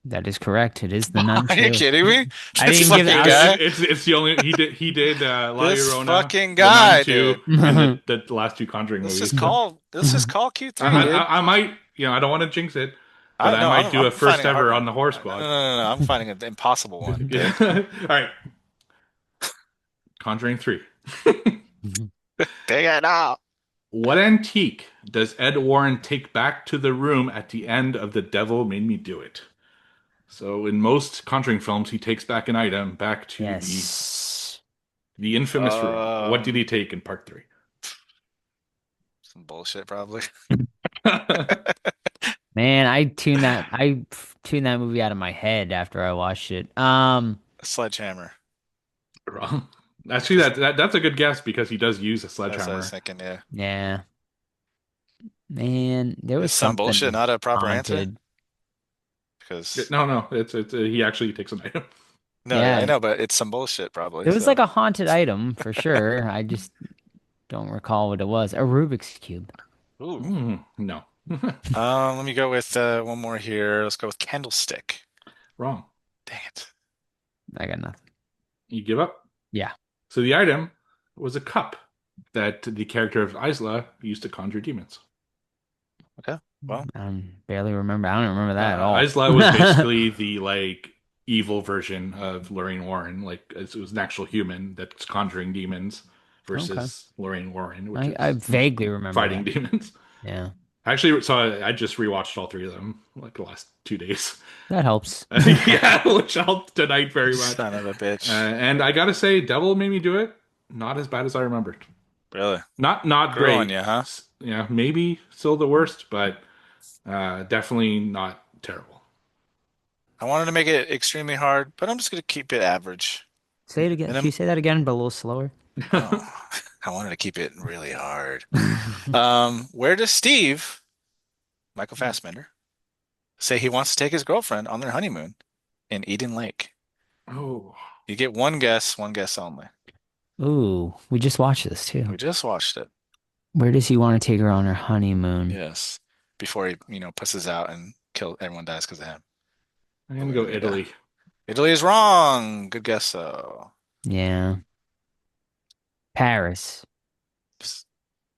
That is correct. It is the Nun Are you 2. kidding me? I This didn't give fucking out- guy. It's the only he did La This Llorona, fucking the guy, Nun 2, dude. and the last 2 Conjuring This movies. is call Q3, I, dude. I might, I don't want to jinx it, but I no, might do I'm a first finding a hard ever one. on the horror No, squad. no. I'm finding an impossible one, dude. All right, Conjuring 3. Take it out. What antique does Ed Warren take back to the room at the end of The Devil Made Me Do It? So in most Conjuring films, he takes back an item back to Yes. the infamous room. What did he take in part 3? Some bullshit, probably. Man, I tuned that movie out of my head after I watched it. A sledgehammer. Wrong. Actually, that's a good guess because he does use a That's what I sledgehammer. was thinking, yeah. Yeah. Man, there was It's some something bullshit, not a proper answer. haunted. Because No, it's he actually takes an item. no, Yeah. I know, but it's some bullshit, probably. It was so. like a haunted item for sure. I just don't recall what it was. A Rubik's Cube. Ooh. No. Let me go with one more here. Let's go with candlestick. Wrong. Dang it. I got nothing. You give up? Yeah. So the item was a cup that the character of Isla used to conjure demons. Well, I barely remember. I don't remember that at all. Isla was basically the like evil version of Lorraine Warren. Like it was an actual human that's conjuring demons versus Lorraine Warren, which I is vaguely remember fighting that. demons. Yeah, Actually, so I just rewatched all 3 of them like the last 2 days. that helps. Yeah, which I'll tonight very much. son of a bitch. And I gotta say, Devil Made Me Do It. Not as bad as I remembered. Really? Not Grew on great. you, huh? Yeah, maybe still the worst, but definitely not terrible. I wanted to make it extremely hard, but I'm just gonna keep it average. Say it again. And Can you say that again, but a little slower? oh, I wanted to keep it really hard. Where does Steve, Michael Fassbender, say he wants to take his girlfriend on their honeymoon in Eden Lake? Oh, You get one guess only. Ooh, we just watched this too. We just watched it. Where does he want to take her on her honeymoon? Yes. Before he, pusses out and everyone dies because of him. I'm But gonna where go did he die? Italy. Italy is wrong. Good guess though. Yeah, Paris. Just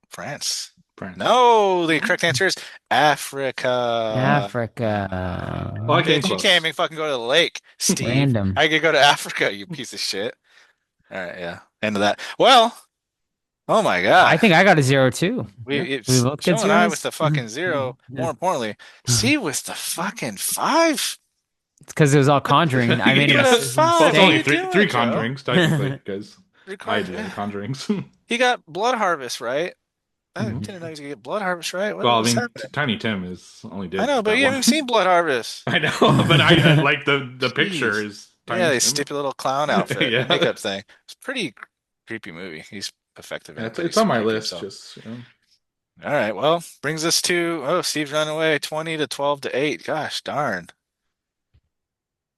France. France. No, the correct answer is Africa. Well, I Africa. came Bitch, you can't even close. fucking go to the lake, Steve. Random. I could go to Africa, you piece of shit. All right, yeah. End of that. Well, oh my I God. think I got a zero too. Yeah. We It's both get Joe and I with zeros. the fucking zero. More importantly, Steve with the fucking five. It's because it was all Conjuring. I made a With Yeah. a Well, five. it's What are only you mistake. doing, three Joe? conjurings technically because I Record. do the conjurings. He got Blood Harvest right. I Mhm. didn't know he was gonna get Blood Harvest right. Well, I What's mean, happening? Tiny Tim is only I did know, but that you one. haven't seen Blood Harvest. I know, but I like the picture Jeez. is Yeah, Tiny they Tim. stupid little clown outfit, Yeah, makeup thing. It's a pretty creepy movie. He's effective in yeah, it, but it's he's on my creepy list. himself. Just All right, well, brings us to Steve's running away 20 to 12 to 8. Gosh darn.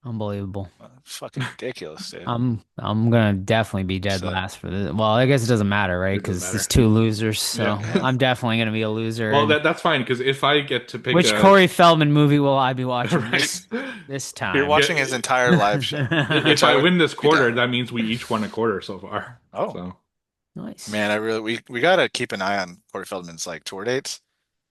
Unbelievable. It's fucking ridiculous, dude. I'm gonna definitely be dead Upset. last for this. Well, I guess it doesn't matter, right? it doesn't Because there's matter. two losers, Yeah. so Yeah. I'm definitely gonna be a loser. Well, And that's fine because if I get to pick which a Corey Feldman movie will I be watching right, this You're time? yeah, watching his entire live show, if which I I would win this be down quarter, with. that means we each won a quarter so far. Oh, So, Nice. man, we gotta keep an eye on Corey Feldman's like tour dates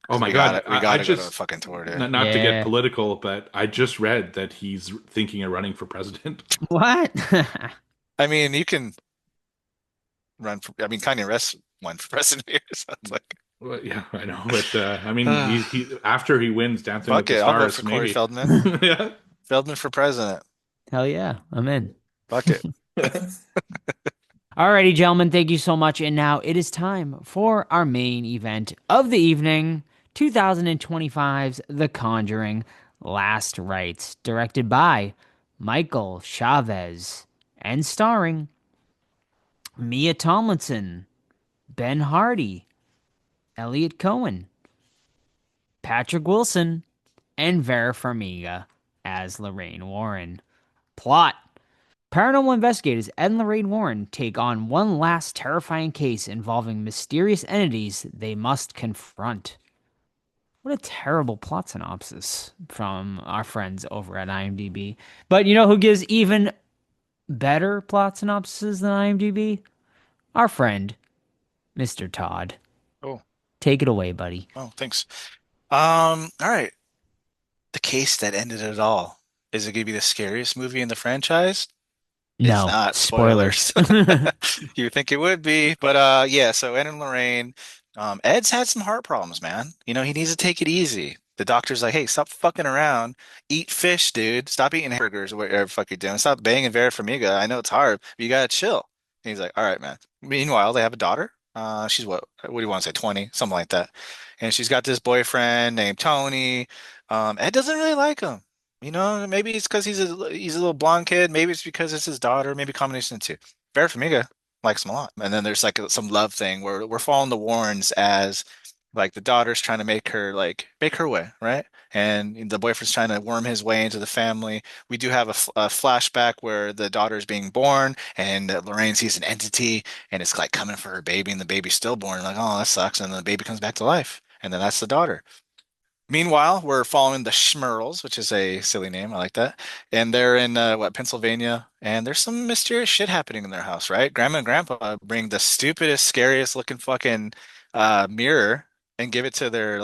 oh because my we God, gotta we I gotta go to a just fucking tour, dude. not to get Yeah. political, but I just read that he's thinking of running for president. What? I mean, you can I mean, Kanye West won for president here, so it's like, Well, yeah, I know, but I mean, he after he wins Dancing with fuck the it, I'll vote Stars, for Corey maybe. Feldman. Yeah. Feldman for president. Hell yeah, I'm in. Fuck it. Alrighty, gentlemen, thank you so much. And now it is time for our main event of the evening, 2025's The Conjuring Last Rites, directed by Michael Chavez and starring Mia Tomlinson, Ben Hardy, Elliot Cohen, Patrick Wilson, and Vera Farmiga as Lorraine Warren. Plot: paranormal investigators Ed and Lorraine Warren take on one last terrifying case involving mysterious entities they must confront. What a terrible plot synopsis from our friends over at IMDb. But you know who gives even better plot synopses than IMDb? Our friend, Mr. Todd. Oh, Take it away, buddy. oh, thanks. All right. The case that ended it all. Is it gonna be the scariest movie in the franchise? It's No, not. spoilers. Spoilers. You think it would be, but yeah. So Ed and Lorraine, Ed's had some heart problems, man. He needs to take it easy. The doctor's like, "Hey, stop fucking around. Eat fish, dude. Stop eating hamburgers or whatever the fuck you're doing. Stop banging Vera Farmiga. I know it's hard, but you gotta chill." And he's like, "All right, man." Meanwhile, they have a daughter. She's what do you want to say, 20, something like that. And she's got this boyfriend named Tony. Ed doesn't really like him. Maybe it's because he's a little blonde kid. Maybe it's because it's his daughter. Maybe a combination of the two. Vera Farmiga likes him a lot. And then there's like some love thing where we're following the Warrens as like the daughter's trying to make her way, right? And the boyfriend's trying to worm his way into the family. We do have a flashback where the daughter is being born and Lorraine sees an entity and it's like coming for her baby and the baby's stillborn. Like, oh, that sucks. And then the baby comes back to life. And then that's the daughter. Meanwhile, we're following the Schmerls, which is a silly name. I like that. And they're in Pennsylvania, and there's some mysterious shit happening in their house, right? Grandma and Grandpa bring the stupidest, scariest looking fucking mirror and give it to their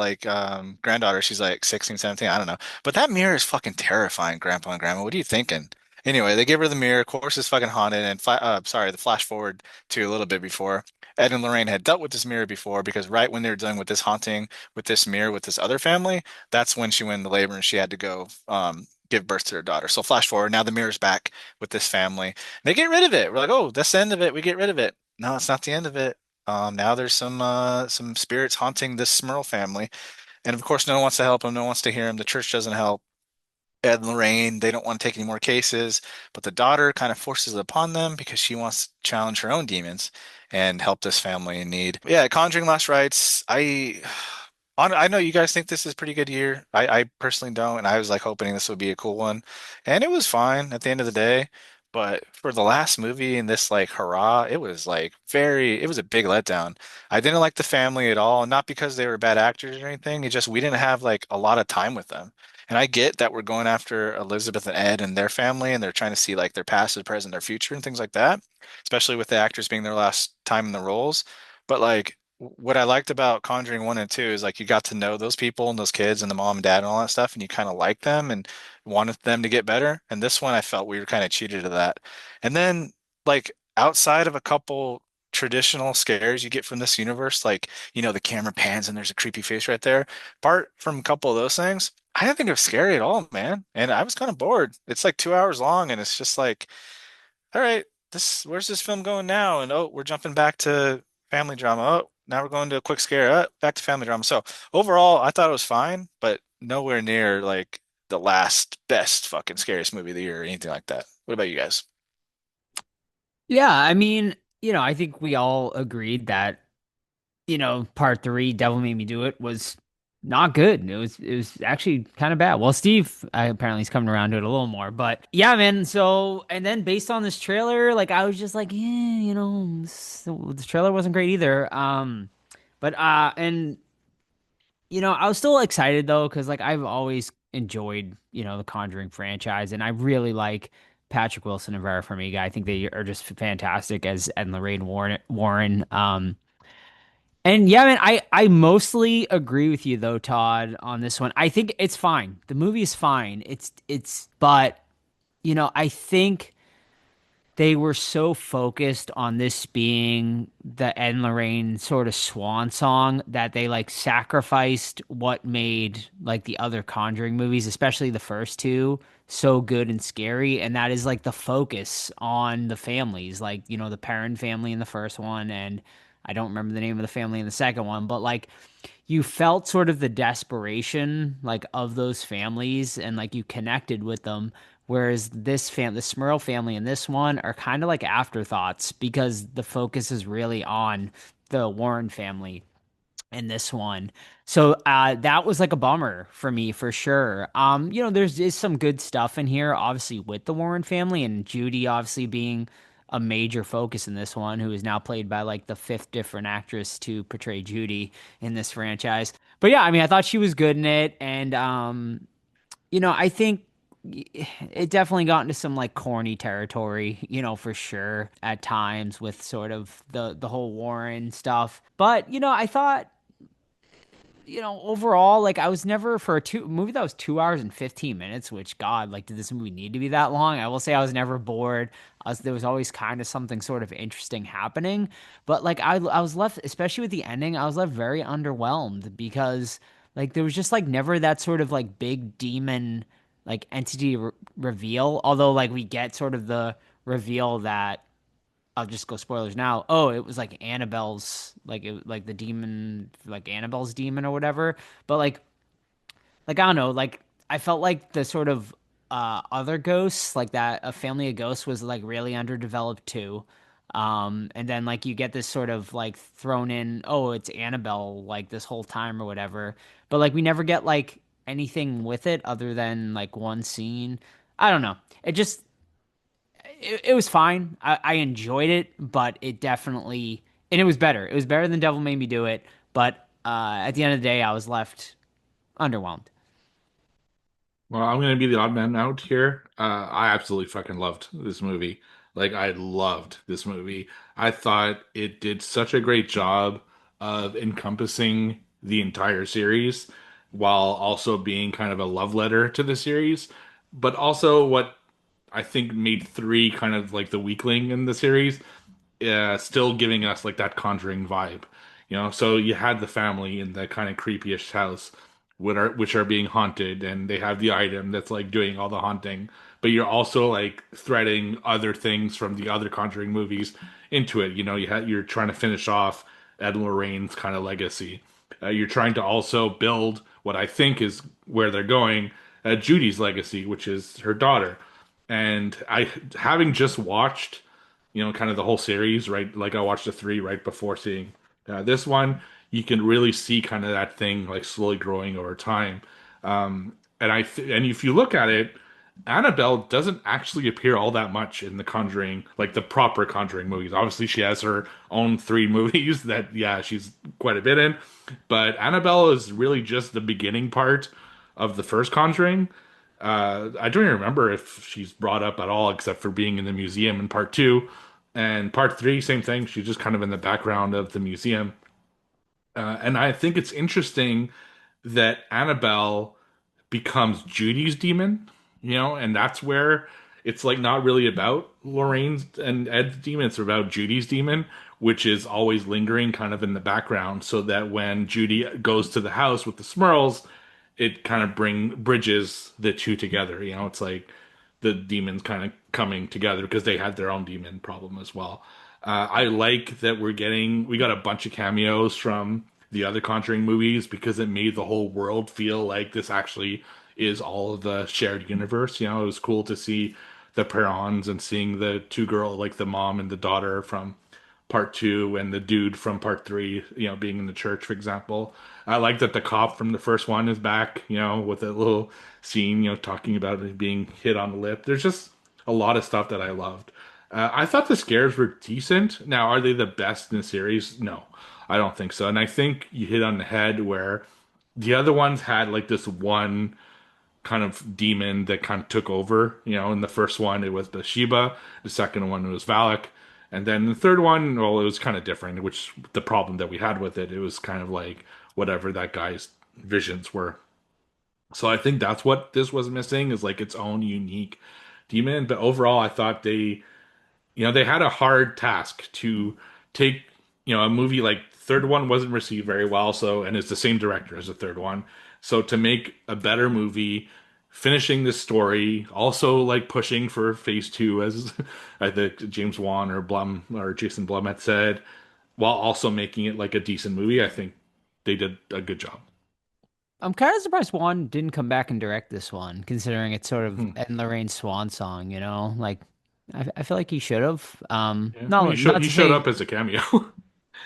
granddaughter. She's like 16, 17, I don't know. But that mirror is fucking terrifying, Grandpa and Grandma. What are you thinking? Anyway, they give her the mirror. Of course, it's fucking haunted. And the flash forward to a little bit before. Ed and Lorraine had dealt with this mirror before because right when they were dealing with this haunting with this mirror with this other family, that's when she went into labor and she had to go give birth to her daughter. So flash forward, now the mirror's back with this family. They get rid of it. We're like, oh, that's the end of it. We get rid of it. No, it's not the end of it. Now there's some spirits haunting this Smurl family, and of course, no one wants to help him. No one wants to hear him. The church doesn't help. Ed and Lorraine, they don't want to take any more cases, but the daughter kind of forces it upon them because she wants to challenge her own demons and help this family in need. Yeah, Conjuring Last Rites, I know you guys think this is a pretty good year. I personally don't, and I was like hoping this would be a cool one. And it was fine at the end of the day. But for the last movie and this like hurrah, it was like it was a big letdown. I didn't like the family at all, not because they were bad actors or anything. It just we didn't have like a lot of time with them. And I get that we're going after Elizabeth and Ed and their family, and they're trying to see like their past, their present, their future, and things like that, especially with the actors being their last time in the roles. But like, what I liked about Conjuring 1 and 2 is like you got to know those people and those kids and the mom and dad and all that stuff, and you kind of liked them and wanted them to get better. And this one, I felt we were kind of cheated of that. And then, like, outside of a couple traditional scares you get from this universe, like, the camera pans and there's a creepy face right there, apart from a couple of those things. I didn't think it was scary at all, man. And I was kind of bored. It's like 2 hours long, and it's just like, all right, where's this film going now? And oh, we're jumping back to family drama. Oh, now we're going to a quick scare. Back to family drama. So overall, I thought it was fine, but nowhere near like the last best fucking scariest movie of the year or anything like that. What about you guys? Yeah, I mean, I think we all agreed that, part three, Devil Made Me Do It, was not good. It was actually kind of bad. Well, Steve apparently is coming around to it a little more, but yeah, man. So, and then based on this trailer, like I was just like, yeah, the trailer wasn't great either. And I was still excited though, because like I've always enjoyed, the Conjuring franchise, and I really like Patrick Wilson and Vera Farmiga. I think they are just fantastic as Ed and Lorraine Warren. And yeah, man, I mostly agree with you though, Todd, on this one. I think it's fine. The movie is fine. But I think they were so focused on this being the Ed and Lorraine sort of swan song that they like sacrificed what made like the other Conjuring movies, especially the first two, so good and scary. And that is like the focus on the families, like, the Perrin family in the first one. And I don't remember the name of the family in the second one, but like you felt sort of the desperation like of those families and like you connected with them. Whereas the Smurl family in this one are kind of like afterthoughts because the focus is really on the Warren family in this one. So that was like a bummer for me for sure. There's is some good stuff in here, obviously with the Warren family and Judy obviously being a major focus in this one, who is now played by like the fifth different actress to portray Judy in this franchise. But yeah, I mean, I thought she was good in it, and I think it definitely got into some like corny territory, for sure at times with sort of the whole Warren stuff. But I thought overall, like I was never for a movie that was 2 hours and 15 minutes, which God, like, did this movie need to be that long? I will say I was never bored. There was always kind of something sort of interesting happening, but like I was left, especially with the ending, I was left very underwhelmed because like there was just like never that sort of like big demon like entity reveal. Although like we get sort of the reveal that I'll just go spoilers now. Oh, it was like Annabelle's, like the demon, like Annabelle's demon or whatever. But like I don't know, like I felt like the sort of other ghosts, like that a family of ghosts was like really underdeveloped too. And then like you get this sort of like thrown in, oh, it's Annabelle like this whole time or whatever. But like we never get like anything with it other than like one scene. I don't know. It was fine. I enjoyed it, but it definitely and it was better. It was better than Devil Made Me Do It, but at the end of the day, I was left underwhelmed. Well, I'm gonna be the odd man out here. I absolutely fucking loved this movie. Like, I loved this movie. I thought it did such a great job of encompassing the entire series while also being kind of a love letter to the series. But also, what I think made three kind of like the weakling in the series, still giving us like that Conjuring vibe. So you had the family in that kind of creepyish house, which are being haunted, and they have the item that's like doing all the haunting. But you're also like threading other things from the other Conjuring movies into it. You're trying to finish off Ed and Lorraine's kind of legacy. You're trying to also build what I think is where they're going, Judy's legacy, which is her daughter. And I, having just watched, kind of the whole series, right? Like I watched the three right before seeing this one. You can really see kind of that thing like slowly growing over time. And if you look at it, Annabelle doesn't actually appear all that much in the Conjuring, like the proper Conjuring movies. Obviously, she has her own three movies that, yeah, she's quite a bit in. But Annabelle is really just the beginning part of the first Conjuring. I don't even remember if she's brought up at all, except for being in the museum in part two. And part three, same thing. She's just kind of in the background of the museum. And I think it's interesting that Annabelle becomes Judy's demon, and that's where it's like not really about Lorraine's and Ed's demon, it's about Judy's demon, which is always lingering kind of in the background, so that when Judy goes to the house with the Smurls, it kind of bridges the two together. It's like the demons kind of coming together because they had their own demon problem as well. I like that we got a bunch of cameos from the other Conjuring movies because it made the whole world feel like this actually is all of the shared universe. It was cool to see the Perrons and seeing the two girls, like the mom and the daughter from part two, and the dude from part three, being in the church, for example. I like that the cop from the first one is back, with a little scene, talking about it being hit on the lip. There's just a lot of stuff that I loved. I thought the scares were decent. Now, are they the best in the series? No, I don't think so. And I think you hit on the head where the other ones had like this one kind of demon that kind of took over. In the first one, it was Bathsheba. The second one was Valak. And then the third one, well, it was kind of different, which the problem that we had with it, it was kind of like whatever that guy's visions were. So I think that's what this was missing, is like its own unique demon. But overall, I thought they had a hard task to take, a movie like third one wasn't received very well, so, and it's the same director as the third one. So to make a better movie, finishing this story, also like pushing for phase two, as I think James Wan or Blum or Jason Blum had said, while also making it like a decent movie, I think they did a good job. I'm kind of surprised Juan didn't come back and direct this one, considering it's sort of Hmm. Ed and Lorraine's swan song, Like, I feel like he should have. Yeah, well, No, not he to showed say, up as a cameo.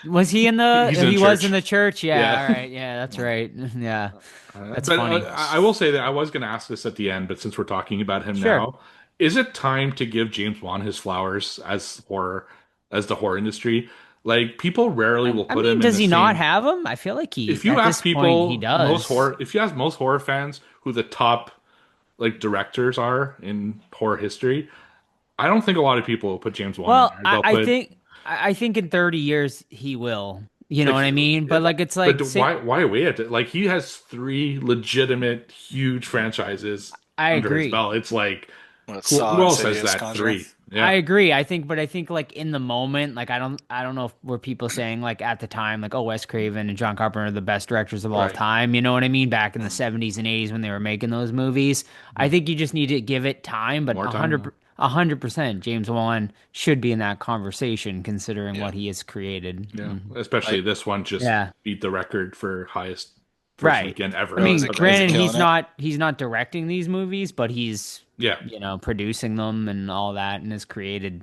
was he in He's in he was in church. the church? Yeah, Yeah. all right. Yeah, that's right. Yeah, that's But funny. I will say that I was going to ask this at the end, but since we're talking about him Sure. now, is it time to give James Wan his flowers as the horror industry? Like people rarely will I put mean, him in does the he not same. have him? I feel like If you at this ask point, he people, does. if you ask most horror fans who the top like directors are in horror history, I don't think a lot of people will put James Wan in Well, there. They'll I put think I think in 30 years he will. You know like, what I mean? But like it's but like say why wait? Like he has three legitimate huge franchises I under his agree. belt. It's like What, who Saw, else has Insidious, that? Conjuring? Three. I Yeah. agree. I think like in the moment, like I don't know if were people saying like at the time, like, oh, Wes Craven and John Carpenter are the best directors of all Right. time. You know what I mean? Back in the Mm. 70s and 80s when they were making those movies. I Mhm. think you just need to give it time, but More time. 100% James Wan should be in that conversation considering Yeah. what he has created. Yeah. Especially Like, this one just Yeah. beat the record for highest first Right. weekend I ever. oh, mean, Of is it granted, anything. killing it? he's not directing these movies, but he's, Yeah. producing them and all that, and has created,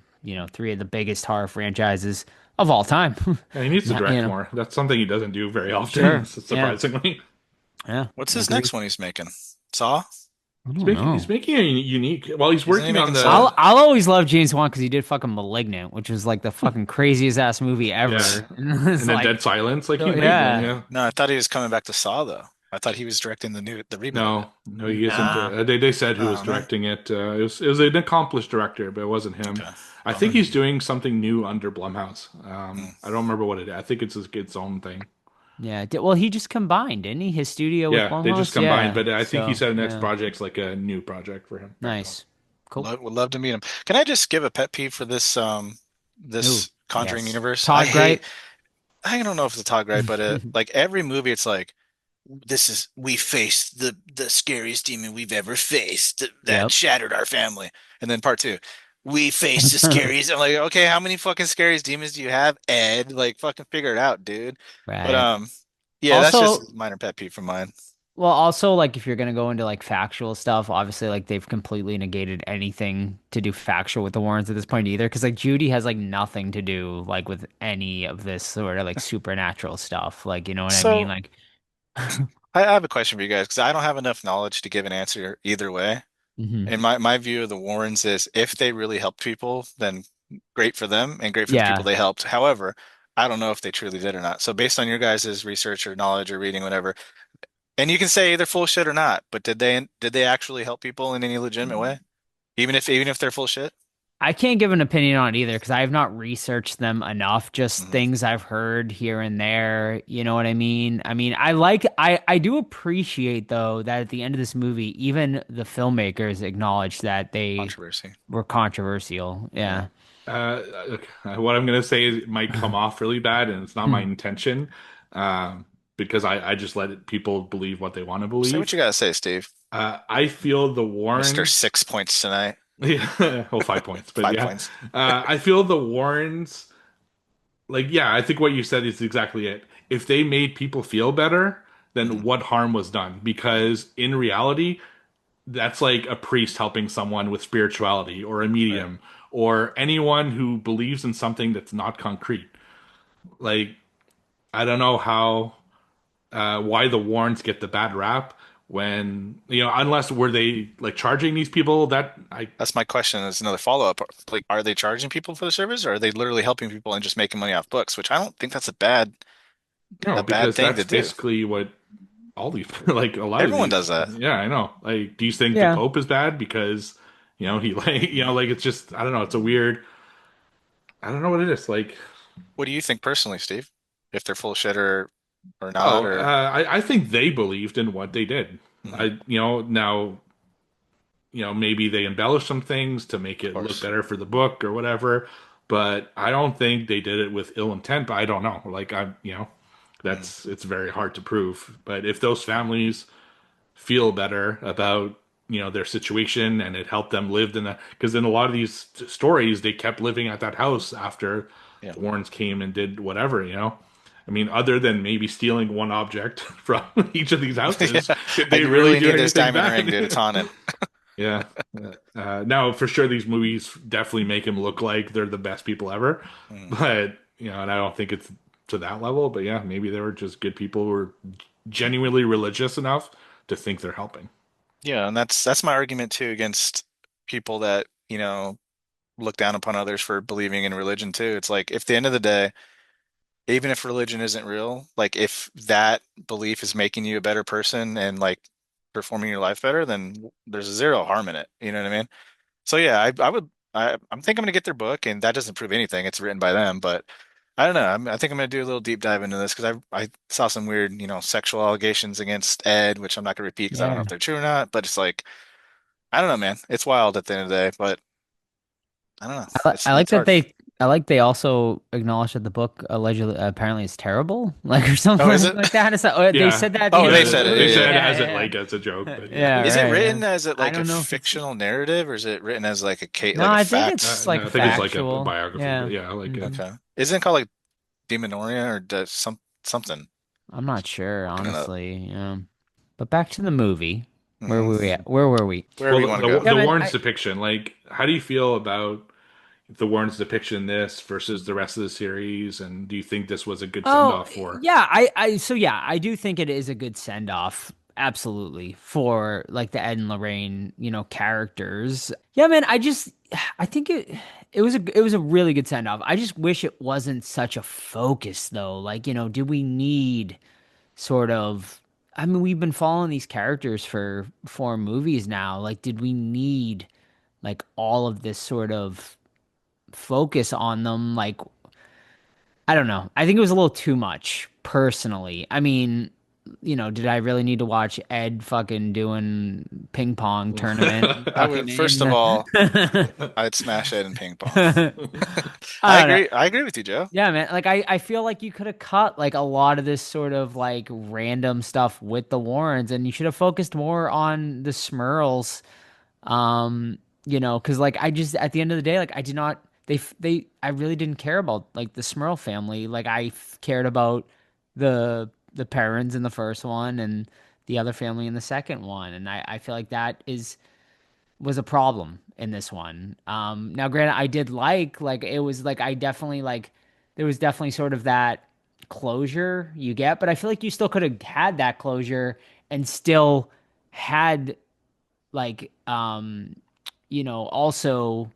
three of the biggest horror franchises of all time. And he needs to Not, you direct know, more. That's something he doesn't do very often, sure. Yeah. surprisingly. Yeah. What's I his agree. next one he's making? Saw? I don't He's know. making a unique. Well, he's Isn't he working on making Saw? the I'll always love James Wan because he did fucking Malignant, which was like the fucking craziest ass movie yeah, ever. And it's and then like, Dead Silence. Like so he's made them. yeah. Yeah. No, I thought he was coming back to Saw though. I thought he was directing the reboot of it. No, he isn't. Nah. They said who was Oh man. directing it. It was an accomplished director, but it wasn't him. Okay. I think Bummer. he's doing something new under Blumhouse. Mm. I don't remember what it is. I think it's its own thing. Yeah. Well, he just combined, didn't he? His studio with Yeah, they just Blumhouse. combined, Yeah. but I think he So, said the next yeah. project's like a new project for him. Nice. Cool. Would love to meet him. Can I just give a pet peeve for Ooh, this Conjuring yes. universe? Todd Gripe. I don't know if it's a Todd Gripe, but like every movie, it's like we faced the scariest demon we've ever faced that Yep. shattered our family. And then part two, we faced the scariest. I'm like, okay, how many fucking scariest demons do you have, Ed? Like, fucking figure it out, dude. But Right. yeah, that's just Also, a minor pet peeve from mine. Well, also like if you're gonna go into like factual stuff, obviously like they've completely negated anything to do factual with the Warrens at this point either, because like Judy has like nothing to do like with any of this sort of like supernatural stuff. Like, you know what I mean? So Like, I have a question for you guys because I don't have enough knowledge to give an answer either way. hmm. And my view of the Warrens is if they really helped people, then great for them and great for the people Yeah. they helped. However, I don't know if they truly did or not. So based on your guys' research or knowledge or reading, whatever, and you can say they're full of shit or not, but did they actually help people in any legitimate way? Even if they're full of shit? I can't give an opinion on it either because I have not researched them enough. Just Hmm. things I've heard here and there. You know what I mean? I mean, I do appreciate though that at the end of this movie, even the filmmakers acknowledged that they Controversy. were controversial. Yeah. Yeah. What I'm gonna say is it might come off really bad, and it's not my Hmm. intention, because I just people believe what they want to Say what believe. you gotta say, Steve. I feel the Mr. Warrens. 6 points tonight. Yeah, well, 5 points, but 5 yeah, points. I feel the Warrens. Like, yeah, I think what you said is exactly it. If they made people feel better, then Hmm. what harm was done? Because in reality, that's like a priest helping someone with spirituality, or a Right. medium, or anyone who believes in something that's not concrete. Like, I don't know how why the Warrens get the bad rap when, unless were they like charging these people that I That's my question. Is another follow-up. Like, are they charging people for the service, or are they literally helping people and just making money off books? Which I don't think that's a bad because thing to that's do. basically what all these like a lot of Everyone does these, that. yeah, I know. Like, do you think the Yeah. Pope is bad because he like like it's just, I don't know, it's a weird, I don't know what it is like. What do you think personally, Steve? If they're full of shit or not, Oh, or I think they believed in what they did. Mhm. I now, maybe they embellished some things to make Of it look course. better for the book or whatever, but I don't think they did it with ill intent. But I don't know. Like, Mhm. it's very hard to prove. But if those families feel better about their situation, and it helped them live in that, because in a lot of these stories they kept living at that house after Yeah. the Warrens came and did whatever. I mean, other than maybe stealing one object from each of these Yeah. houses, did I they really really do need this anything diamond ring, dude. It's bad? haunted. Yeah. Now, for sure, these movies definitely make them look like they're the best people ever, Mhm. but and I don't think it's to that level. But yeah, maybe they were just good people who were genuinely religious enough to think they're helping. Yeah, and that's my argument too against people that, look down upon others for believing in religion too. It's like if the end of the day, even if religion isn't real, like if that belief is making you a better person and like performing your life better, then there's zero harm in it. You know what I mean? So yeah, I'm think I'm gonna get their book, and that doesn't prove anything. It's written by them, but I don't know. I think I'm gonna do a little deep dive into this because I saw some weird, sexual allegations against Ed, which I'm not gonna repeat because I don't know Yeah. if they're true or not. But it's like I don't know, man. It's wild at the end of the day, but I don't know. It's I like it's that hard. they also acknowledged that the book allegedly apparently is terrible, like or Oh, is something it? like that. Or they Yeah, said that at the Oh, end of they the said it. they Yeah, movie. yeah, said yeah. as it Yeah, like as a joke, but yeah. yeah, Is it right. Yeah. written as I like a don't know if it's fictional narrative, or is it written as like no. like a I think fact? it's No, like I think it's like a factual. biography, but Yeah. yeah, like Hmm. Okay. Isn't it called like Demonoria or something? I'm not sure, Looking it up. honestly. But back to the movie. Where Hmm. were we at? Where were we? Wherever well, you the want to the, go. Yeah, the man. Warren's depiction. Like, how do you feel about the Warren's depiction in this versus the rest of the series? And do you think this was a good send Oh, off for? yeah, so yeah, I do think it is a good send off. Absolutely. For like the Ed and Lorraine, characters. Yeah, man, I think it was a really good send off. I just wish it wasn't such a focus though. Like, did we need sort of I mean, we've been following these characters for 4 movies now. Like, did we need like all of this sort of focus on them? Like, I don't know. I think it was a little too much, personally. I mean, did I really need to watch Ed fucking doing ping pong tournament I fucking would first in of all, the I'd smash it in ping pong. I I don't know. agree. I agree with you, Joe. Yeah, man. Like I feel like you could have cut like a lot of this sort of like random stuff with the Warrens and you should have focused more on the Smurls. Because like I just at the end of the day, like I did not I really didn't care about like the Smurl family. Like cared about the parents in the first one and the other family in the second one, and I feel like that was a problem in this one. Now granted, I did like it was like I definitely like there was definitely sort of that closure you get, but I feel like you still could have had that closure and still had like also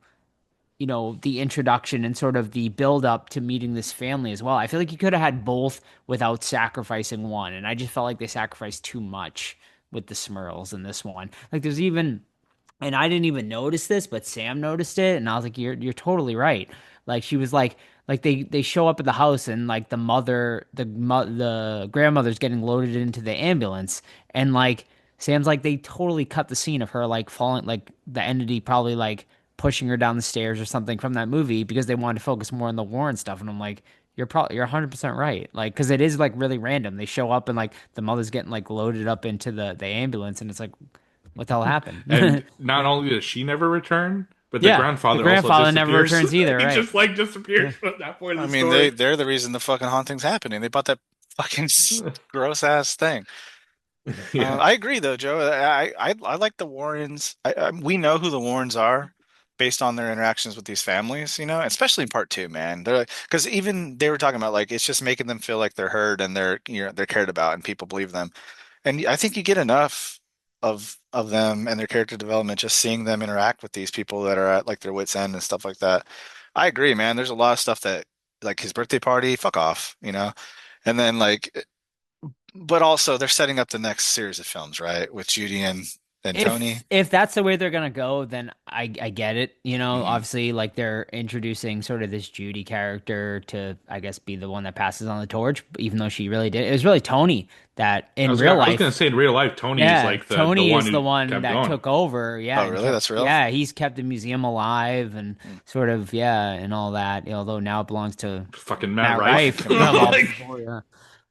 the introduction and sort of the build up to meeting this family as well. I feel like you could have had both without sacrificing one, and I just felt like they sacrificed too much with the Smurls in this one. Like there's even and I didn't even notice this, but Sam noticed it, and I was like, "You're totally right." Like she was like they show up at the house, and like the grandmother's getting loaded into the ambulance, and like Sam's like they totally cut the scene of her like falling, like the entity probably like pushing her down the stairs or something from that movie because they wanted to focus more on the Warren stuff, and I'm like. You're 100% right. Like, because it is like really random. They show up and like the mother's getting like loaded up into the ambulance, and it's like, what the hell happened? And not only does she never return, but the Yeah, the grandfather also grandfather never disappears. returns either, He right? just like disappears Yeah. from that point I of the mean, story. they're the reason the fucking haunting's happening. They bought that fucking gross ass thing. Yeah. I agree though, Joe. I like the Warrens. We know who the Warrens are based on their interactions with these families, especially in part two, man. They're like, because even they were talking about like it's just making them feel like they're heard and they're cared about and people believe them. And I think you get enough of them and their character development just seeing them interact with these people that are at like their wits' end and stuff like that. I agree, man. There's a lot of stuff that like his birthday party, fuck off. And then like but also they're setting up the next series of films, right? With Judy and Tony. If that's the way they're gonna go, then I get it. Hmm. Obviously, like they're introducing sort of this Judy character to, I guess, be the one that passes on the torch, even though she really did. It was really Tony that in real I was gonna life. say in real life, Tony is Yeah, like the Tony one is who the one kept that going. took over. Yeah, Oh, and really? kept. That's real? Yeah, he's kept the museum alive and Hmm. sort of and all that. Although now it belongs to Fucking Matt Matt Rife. Rife. Matt Well, Rife. Like, before, yeah.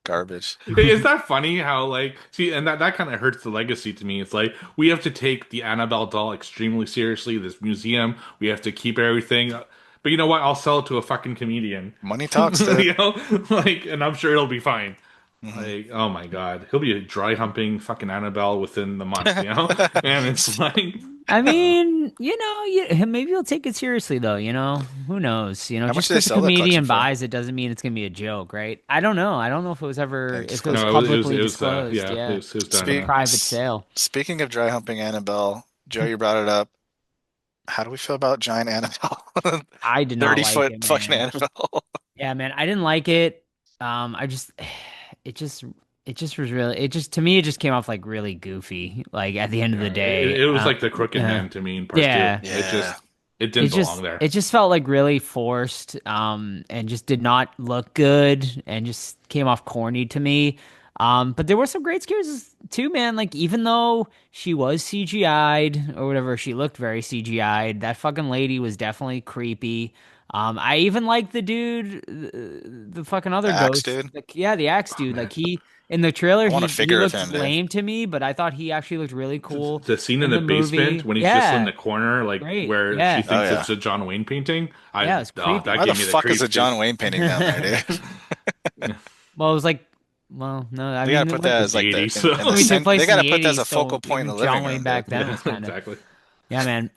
Garbage. is that funny how like see and that kind of hurts the legacy to me. It's like we have to take the Annabelle doll extremely seriously, this museum. We have to keep everything. But you know what? I'll sell it to a fucking comedian. Money talks, dude. Like, and I'm sure it'll be fine. Hmm. Like, oh my God, he'll be dry humping fucking Annabelle within the month. And it's like, I Uh, mean, maybe he'll take it seriously though, Who knows? how much Just do they because a sell that collection comedian for? buys it doesn't mean it's gonna be a joke, right? I don't know. I don't know if it was ever Like if it was disclosure. no, publicly disclosed. yeah, Yeah. it was It's done. like a Speak private s- sale. Speaking of dry humping Annabelle, Joe, you brought it up. How do we feel about giant Annabelle? I did not 30 like foot it, fucking man. Annabelle. Yeah, man, I didn't like it. I just it just it just was really it just to me it just came off like really goofy, like at the end of the Yeah, day. it was like the Crooked Uh, Man to me in part two. yeah. Yeah. It It didn't belong just there. it just felt like really forced, and just did not look good and just came off corny to me. But there were some great scares too, man. Like even though she was CGI'd or whatever, she looked very CGI'd. That fucking lady was definitely creepy. I even liked the dude, the fucking The other axe ghost. dude. Like, yeah, the axe Oh dude. man, Like he in the trailer, I want a he figure of looked him, dude. lame to me, but I thought he actually looked really cool the scene in in the the basement movie. when he's just in Yeah, the corner, like great. where she Yeah. Oh thinks yeah. it's a John Wayne painting. Yeah, it's That creepy. Why the gave me the fuck is a creeps, dude. John Wayne painting down there, dude? Well, it was like, well, no, I They gotta mean, put like, that It's as the like the 80s, in the movie so took cent. They place in gotta the put that as 80s, a focal so point in even the living John room, Wayne back dude. then yeah, was kind of, exactly. yeah, man.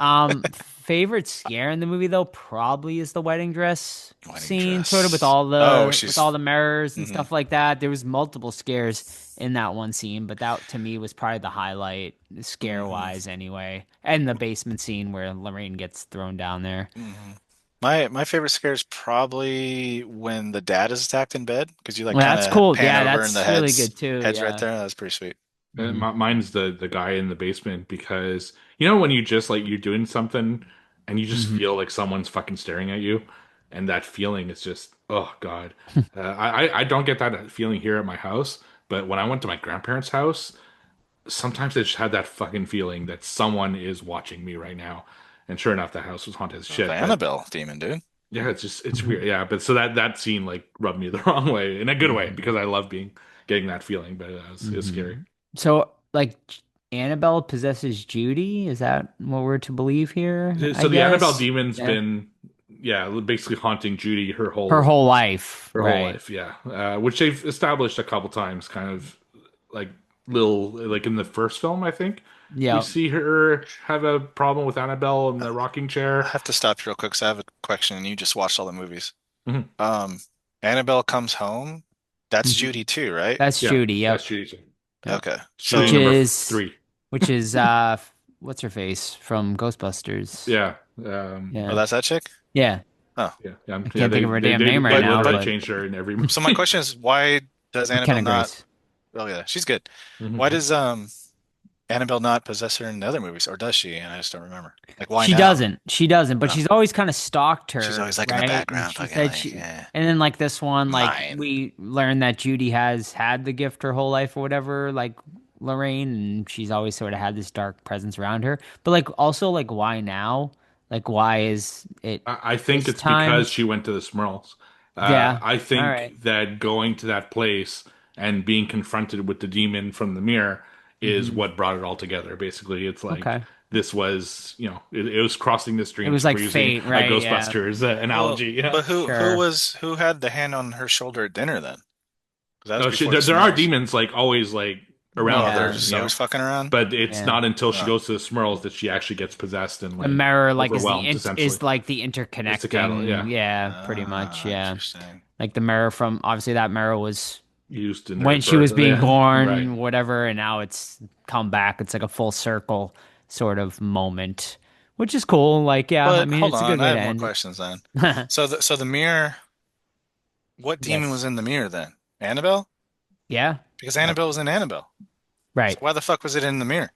Favorite scare in the movie though probably is the wedding dress Wedding scene, sort of with dress. all Oh, the with she's. all the mirrors and Hmm. stuff like that. There was multiple scares in that one scene, but that to me was probably the highlight, scare Hmm. wise, anyway. And the basement scene where Lorraine gets thrown down there. Hmm. My favorite scare is probably when the dad is attacked in bed because you like Well, kind that's of cool. pan Yeah, over and the that's really heads good too. heads right Yeah. there. That was pretty sweet. Hmm. Mine's the guy in the basement because when you just like you're doing something and you just Hmm. feel like someone's fucking staring at you, and that feeling is just oh God. I don't get that feeling here at my house, but when I went to my grandparents' house, sometimes I just had that fucking feeling that someone is watching me right now. And sure enough, the house was haunted as Oh, the shit. But Annabelle demon, dude. yeah, it's weird. Yeah, but so that scene like rubbed me the wrong way in a good way Hmm. because I love getting that feeling, but it was scary. Hmm. So, like, Annabelle possesses Judy? Is that what we're to believe here? I So the Annabelle guess. demon's Yeah. been basically haunting Judy Her whole life, her whole right? life, yeah. Which they've established a couple times, kind of like little like in the first film, I think we Yeah. see her have a problem with Annabelle in the rocking I chair. have to stop you real quick because I have a question, and you just watched all the movies. Mhm. Um, Annabelle Comes Home. That's Mhm. Judy too, right? That's Yeah, Judy. that's Yep. Judy. Yep. Okay. Which Judy So, number is three. which is what's her face from Ghostbusters? Yeah, oh, Yeah. that's that chick? Yeah. Oh, I yeah. can't think of her damn name right They now, but literally but changed her in every so my movie. question is, why does Annabelle McKenna not? Grace. Oh yeah, she's good. Why Mhm. does Annabelle not possess her in the other movies, or does she? And I just don't remember. Like, why She now? doesn't. She doesn't, but Oh, she's always kind of stalked she's her, always like in the right? And background, she fucking said like, she, yeah, and then like this one, like mine. we learned that Judy has had the gift her whole life or whatever, like Lorraine, and she's always sort of had this dark presence around her. But like also like why now? Like why is it I think this it's time? because she went to the Smurls. Yeah. I All right. think that going to that place and being confronted with the demon from the mirror is Hmm. what brought it all together. Basically, it's like Okay. this was, it was crossing the It streams was if like we're using fate, a right? Yeah. Ghostbusters Well, analogy. Yeah. but Sure. who had the hand on her shoulder at dinner then? 'Cause that was No, before the there are Smurls. demons like always like around Oh, they're her, Yeah. just always fucking around. but it's Yeah. not until she Oh, goes to the Smurls that she actually gets possessed and The like mirror like is overwhelmed, essentially. is like the It's the catalyst, interconnecting, yeah, yeah, pretty much, yeah. interesting. Like the mirror from obviously that mirror was used in her when she birth. was being Yeah, right. born, whatever, and now it's come back. It's like a full circle sort of moment, which is cool. Like, yeah, I But mean, hold it's a good on, I way to have more end questions then. it. So the mirror, what demon was Yes. in the mirror then? Annabelle? Yeah. Because Yep. Annabelle was in Annabelle. So Right. why the fuck was it in the mirror?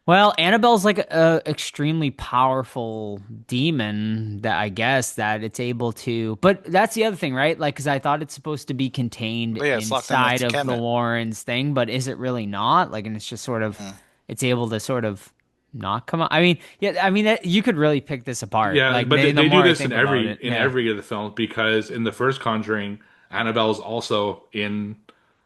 Well, Annabelle's like a extremely powerful demon that I guess that it's able to, but that's the other thing, right? Like, because I thought it's supposed to be contained But yeah, it's locked in the inside of the cabinet. Warrens thing, but is it really not? Like, and it's just sort of, Hmm. it's able to sort of not come out. I mean, yeah, I mean, you could really pick this apart. Yeah, Like, but the they do more I this think about it, in yeah, every of the films because in the first Conjuring, Annabelle's also in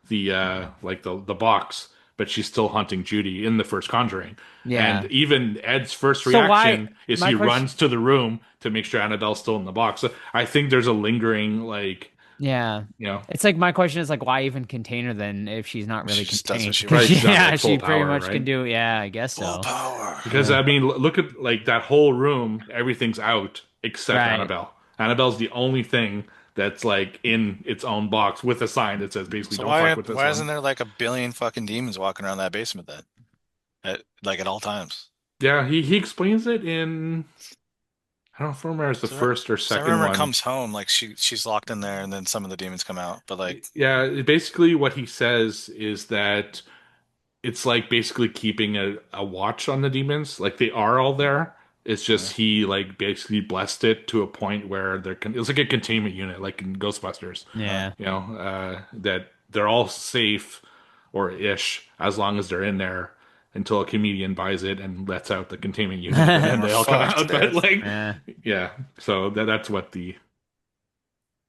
the like the box, but she's still hunting Judy in the first Conjuring. And yeah. even Ed's first So why? reaction is My he question, runs to the room to make sure Annabelle's still in the box. So I think there's a lingering like, yeah. you know, It's like my question is like, why even contain her then if she's not She really just does what contained? she Because right, she's not yeah, like she full pretty power, much can right? do. Yeah, I guess Full so. power. Because Yeah. I mean, look at like that whole room, everything's out except Right. Annabelle. Annabelle's the only thing that's like in its own box with a sign that says basically So don't fuck with this why one. isn't there like a billion fucking demons walking around that basement then? At all times. Yeah, he explains it in I don't remember if it's the So, first or so I second remember it one. comes home like she's locked in there, and then some of the demons come out. But like, Yeah, basically what he says is that it's like basically keeping a watch on the demons. Like they are all there. It's uh, just he like basically blessed it to a point where it's like a containment unit, like in Ghostbusters. Yeah. That they're all safe or ish as long as they're in there until a comedian buys it and lets out the containment unit, and then then we're they all come fucked, out. But dude. like, Yeah. yeah, so that's what the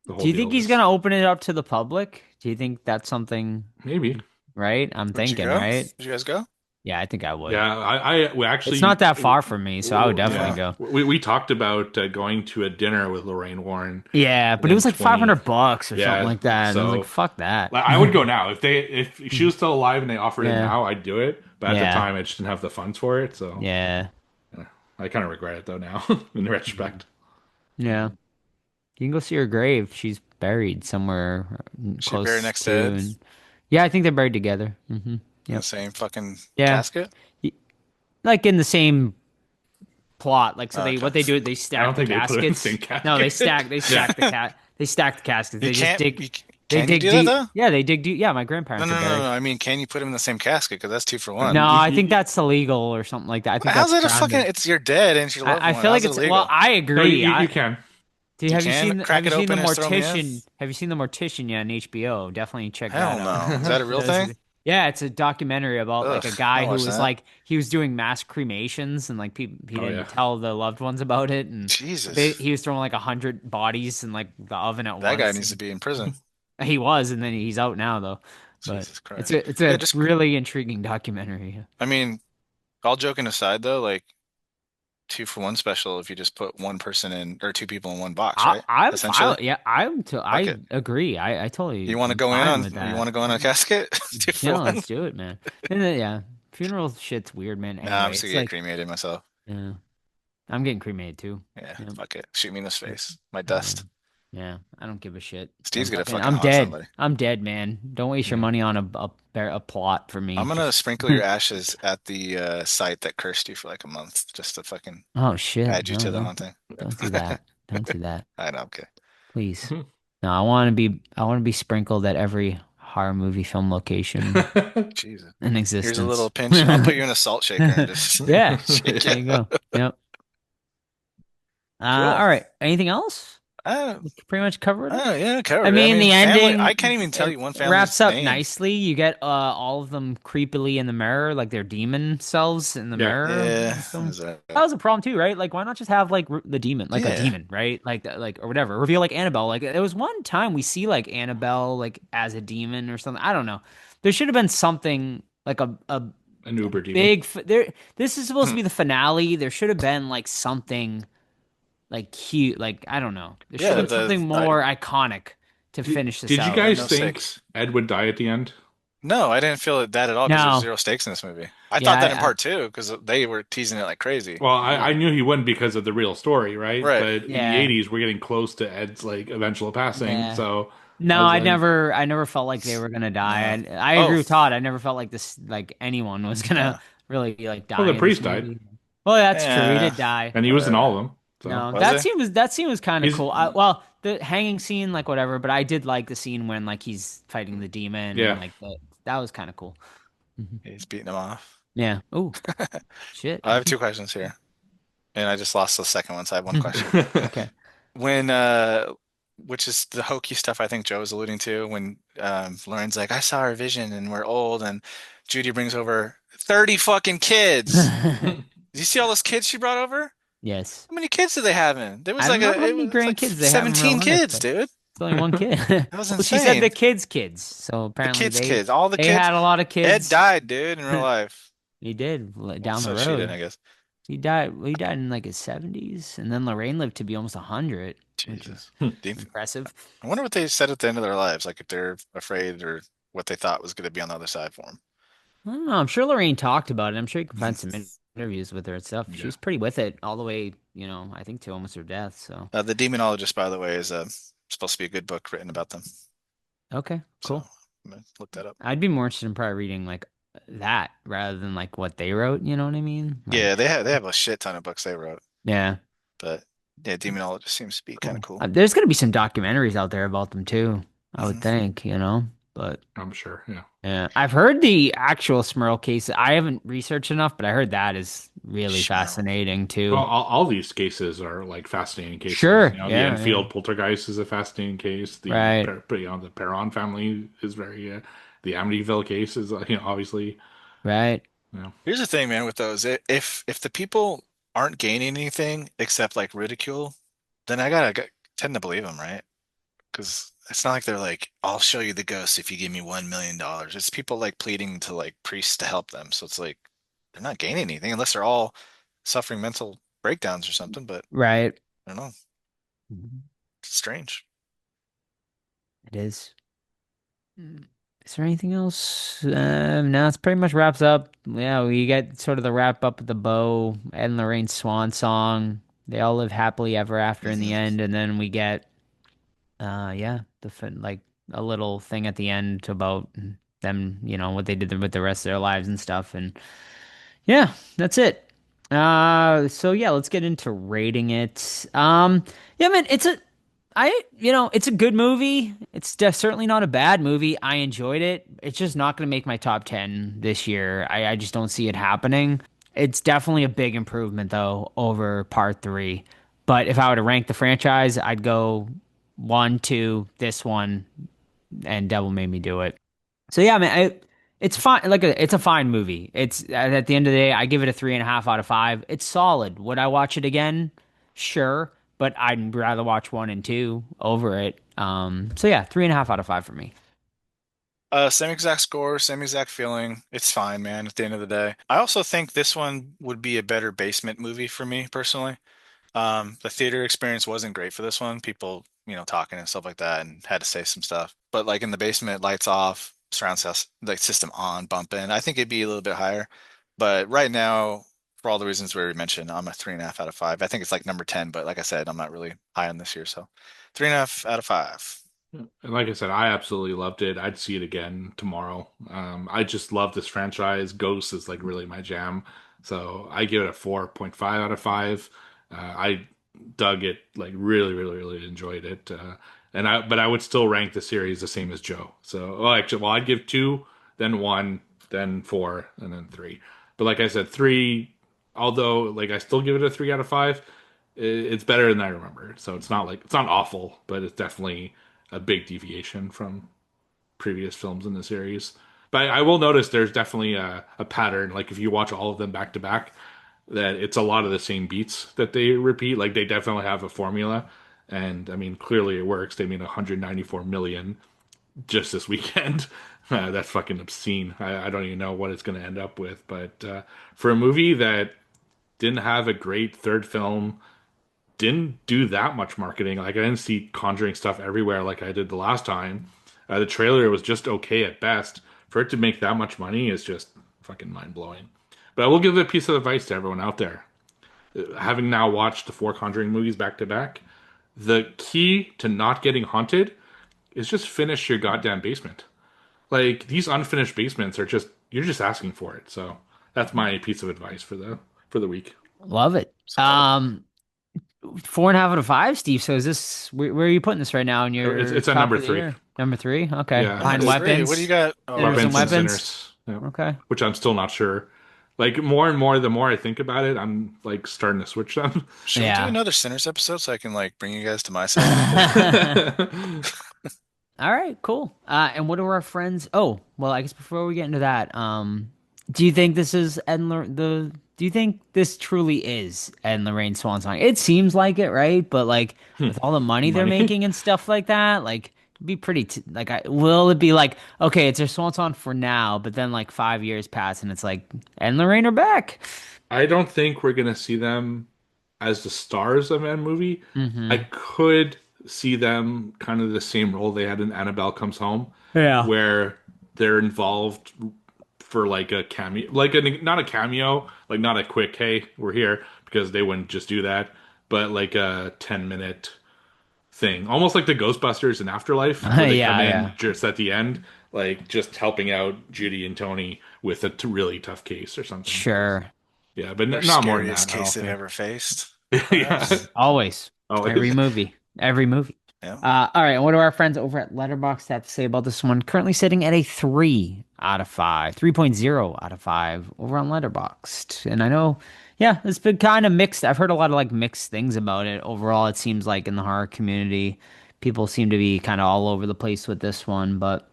Do whole you think deal he's is. gonna open it up to the public? Do you think that's something, Maybe. right? I'm Would you thinking, go? right? Would you guys go? Yeah, I think I would. Yeah, we It's not actually that far from me, so I would definitely Yeah. go. we talked about going to a dinner with Lorraine Warren Yeah, but it in was like 20. 500 bucks or something Yeah, like that, and I was like, so fuck that. like, I would go now if she was still alive and they offered it Yeah. now, I'd do it. But at the Yeah. time, I just didn't have the funds for it, so Yeah. I kind of regret it though now in retrospect. Yeah. You can go see her grave. She's buried somewhere She buried close next to to, Ed and yeah, I think they're buried together. in the Yep. same fucking Yeah. casket. Y- Like in the same plot. Like so Oh, they okay. what they do is they I don't stack the think they put it in the same caskets. No, casket. they Yeah, stack they stack the caskets. You They just can't. dig they Can you dig do that deep. though? Yeah, they dig deep. Yeah, my No, grandparents are no, no, buried. no. I mean, can you put him in the same casket? Because that's two for one. No, I think that's illegal or something like that. I think How's that's that a fucking? grounded. It's your dead and your loved I one. feel like How's it it's well, illegal? I no, agree. you can. You can Have crack you it seen the open and just throw me in. Mortician? Have you seen the Mortician yet on HBO? Definitely check that Hell out. no. Is that a For real those thing? of yeah, it's a documentary about like Ugh, a I guy don't who watch was that. like he was doing mass cremations and like people he Oh yeah. didn't tell the loved ones about it and Jesus, he was throwing like 100 bodies in like the oven at that guy once. needs to be in prison. He was, and then he's out now though. But Jesus Christ. it's Yeah, a just. really intriguing documentary. I mean, all joking aside though, like 2 for 1 special if you just put one person in or two people in one box, I, right? I'm fine. Essentially. Yeah, Fuck I it. agree. I totally You want to am go in fine on with you want that. to go in on a casket? Two for Yeah, one. let's do it, man. And then, yeah, funeral shit's weird, man. Nah, I'm Anyway, just gonna it's get like, cremated myself. yeah, I'm getting cremated too. Yeah, Yeah, fuck it. Shoot me in the face. My yeah, dust. yeah. I don't give a shit. Steve's gonna fucking I'm haunt dead. somebody. I'm dead, man. Don't waste your Yeah. money on a plot for I'm me. gonna Just sprinkle your ashes at the site that cursed you for like a month just to fucking oh shit, add you no, to the no, haunting. don't do that. Don't do that, I know, okay. please. No, I want to be sprinkled at every horror movie film location Jesus. in Here's a little existence. pinch. I'll put you in a salt shaker and just Yeah, shake there it. you go. Yep. Cool. All right. Anything else? Uh, We pretty much covered it. oh yeah, I covered it. I mean, mean, the family. I ending can't even tell it you one wraps family's up name. nicely. You get all of them creepily in the mirror, like their demon selves in the Yeah. mirror. Yeah, So is that- that was a problem too, right? Like, why not just have like the demon, like a yeah, demon, right? Like or whatever. Reveal like Annabelle. Like there was one time we see like Annabelle like as a demon or something. I don't know. There should have been something like a An Uber demon. big there. This is supposed to Hmm. be the finale. There should have been like something like cute. Like I don't know. There should yeah. have been something I more iconic to finish this Did you out. guys no think stakes. Ed would die at the end? No, I didn't feel that at all because there's No, zero stakes in this movie. I yeah, thought that in part two because they were teasing it like crazy. Well, yeah, I knew he wouldn't because of the real story, right? Right. But in the yeah, 80s, we're getting close to Ed's like eventual passing. yeah. So I No, was like, I never felt like they were gonna die. No. I agree Oh, with Todd. I never felt like this, like anyone was gonna no. really like well, die the in this priest died, movie. Well, that's true. He Yeah. did die. and he was in Whatever. all of them. So No, Was he? that scene was kind of he's, cool. Well, the hanging scene, like whatever, but I did like the scene when like he's fighting the demon and yeah. like that was kind of cool. Mhm. He's beating him off. Yeah. Oh shit. I have two questions here, and I just lost the second one, so I have one question. Okay. When which is the hokey stuff I think Joe was alluding to when Lauren's like, I saw her vision and we're old and Judy brings over 30 fucking kids. Did you see all those kids she brought over? Yes. How many kids did they have in? There was I like don't know how it many was like grandkids they have in real 17 life, kids, but dude. it's only one kid. That was Well, she said the insane. kids. So The apparently kids' kids, all the they kids. had a lot of Ed kids. died, dude, in real life. He did Well, down the so she did, road. I guess. He died. Well, he died in like his 70s, and then Lorraine lived to be almost 100, which is Jesus. Do you impressive. I wonder what they said at the end of their lives, like if they're afraid or what they thought was going to be on the other side for them. I don't know. I'm sure Lorraine talked about it. I'm sure you can find some Mhm. interviews with her and stuff. She Yeah. was pretty with it all the way, I think to almost her death. So, The Demonologist, by the way, is supposed to be a good book written about them. okay, So cool. I'm gonna look that up. I'd be more interested in probably reading like that rather than like what they wrote. You know what I mean? Yeah, Like, they have a shit ton of books they wrote, yeah, but yeah, Demonologist seems to be kind of cool. cool. There's gonna be some documentaries out there about them too. I would Hmm. think, but. I'm sure. Yeah. Yeah, I've heard the actual Smurl case. I haven't researched enough, but I heard that is really Schmerl. fascinating Well, too. all these cases are like fascinating cases. Sure. The Yeah, yeah. Enfield poltergeist is a fascinating case. Right. The Perron family is very. The Amityville case is, obviously. Right. Here's the thing, man, with those. If the people aren't gaining anything except like ridicule, then I gotta tend to believe them, right? Because it's not like they're like, I'll show you the ghost if you give me $1 million. It's people like pleading to like priests to help them. So it's like they're not gaining anything unless they're all suffering mental breakdowns or something. But Right. I don't know. Mhm. It's strange. It is. Is there anything else? No, it's pretty much wraps up. Yeah, we get sort of the wrap up of the bow and Lorraine's swan song. They all live happily ever after in the Hmm. end, and then we get yeah, like a little thing at the end about them, what they did with the rest of their lives and stuff. And yeah, that's it. So yeah, let's get into rating it. Yeah, man, it's a good movie. It's certainly not a bad movie. I enjoyed it. It's just not going to make my top 10 this year. I just don't see it happening. It's definitely a big improvement though over part three. But if I were to rank the franchise, I'd go one, two, this one, and Devil Made Me Do It. So yeah, man, it's fine. It's a fine movie. It's at the end of the day, I give it a 3.5 out of 5. It's solid. Would I watch it again? Sure, but I'd rather watch one and two over it. So yeah, 3.5 out of 5 for me. Same exact score, same exact feeling. It's fine, man, at the end of the day. I also think this one would be a better basement movie for me personally. The theater experience wasn't great for this one. People, talking and stuff like that and had to say some stuff. But like in the basement, lights off, surround sound like system on, bumping. I think it'd be a little bit higher. But right now, for all the reasons we already mentioned, I'm a 3.5 out of 5. I think it's like number 10, but like I said, I'm not really high on this year, so 3.5 out of 5. And like I said, I absolutely loved it. I'd see it again tomorrow. I just love this franchise. Ghost is like really my jam. So I give it a 4.5 out of 5. I dug it, like really, really, really enjoyed it. But I would still rank the series the same as Joe. So, well, actually, well, I'd give two, then one, then four, and then three. But like I said, three, although like I still give it a 3 out of 5, it's better than I remember. So it's not like it's not awful, but it's definitely a big deviation from previous films in the series. But I will notice there's definitely a pattern. Like if you watch all of them back to back, that it's a lot of the same beats that they repeat. Like they definitely have a formula. And I mean, clearly it works. They made 194 million just this weekend. That's fucking obscene. I don't even know what it's going to end up with. But for a movie that didn't have a great third film, didn't do that much marketing. Like I didn't see Conjuring stuff everywhere like I did the last time. The trailer was just okay at best. For it to make that much money is just fucking mind blowing. But I will give a piece of advice to everyone out there. Having now watched the four Conjuring movies back to back, the key to not getting haunted is just finish your goddamn basement. Like these unfinished basements are just you're just asking for it. So that's my piece of advice for the week. Love it. Solid. 4.5 out of 5, Steve. So is this where are you putting this right now in your It's at top number of the three. year? Number three? Okay. Yeah, Behind Number three. What do you weapons. got? Oh, Sinners and Weapons and weapons. Sinners. Yeah. Okay. Which I'm still not sure. Like more and more, the more I think about it, I'm like starting to switch them. should we do Yeah. another Sinners episode so I can like bring you guys to my side? All right, cool. And what are our friends? Oh, well, I guess before we get into that, do you think this is do you think this truly is Ed and Lorraine's swan song? It seems like it, right? But like with all the money they're Money. making and stuff like that, like it'd be pretty will it be like, okay, it's their swan song for now, but then like 5 years pass and it's like Ed and Lorraine are back. I don't think we're gonna see them as the stars of a movie. I Mm-hmm. could see them kind of the same role they had in Annabelle Comes Home, Yeah. where they're involved for like a cameo, like not a cameo, like not a quick "Hey, we're here," because they wouldn't just do that, but like a 10-minute thing, almost like the Ghostbusters in Afterlife, where they come Yeah, in yeah. just at the end, like just helping out Judy and Tony with a really tough case or something. Sure. Yeah, but Their not more than scariest that, I don't case they've think. ever faced, Yeah. perhaps. Always. Oh, it Every is. movie. Every movie. Yeah. All right. And what do our friends over at Letterboxd have to say about this one? Currently sitting at a 3 out of 5, 3.0 out of 5 over on Letterboxd. And I know, yeah, it's been kind of mixed. I've heard a lot of like mixed things about it. Overall, it seems like in the horror community, people seem to be kind of all over the place with this one. But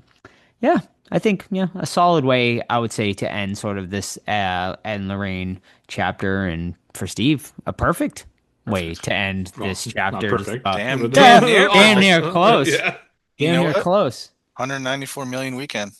yeah, I think, yeah, a solid way, I would say, to end sort of this Ed and Lorraine chapter. And for Steve, a perfect way Perfect. to end Well, this not chapter. Just perfect. about Damn, damn, damn near damn near perfect. close. Yeah. You Damn know near what? close. 194 million weekend.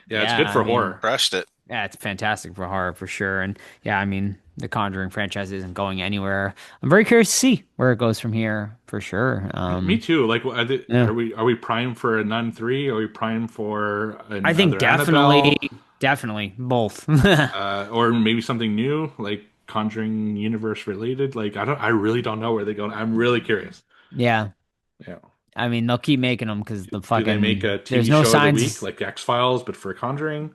Yeah, it's Yeah, good I for mean, horror. Crushed it. yeah, it's fantastic for horror for sure. And yeah, I mean, the Conjuring franchise isn't going anywhere. I'm very curious to see where it goes from here for sure. Me too. Like, Yeah, are we primed for a Nun 3? Are we primed for I think another definitely, Annabelle? definitely both. Or maybe something new, like Conjuring universe related? Like, I really don't know where they go. I'm really curious. Yeah, Yeah. I mean, they'll keep making them because the Do they make fucking a there's TV no show of the week, signs. like X-Files, but for Conjuring,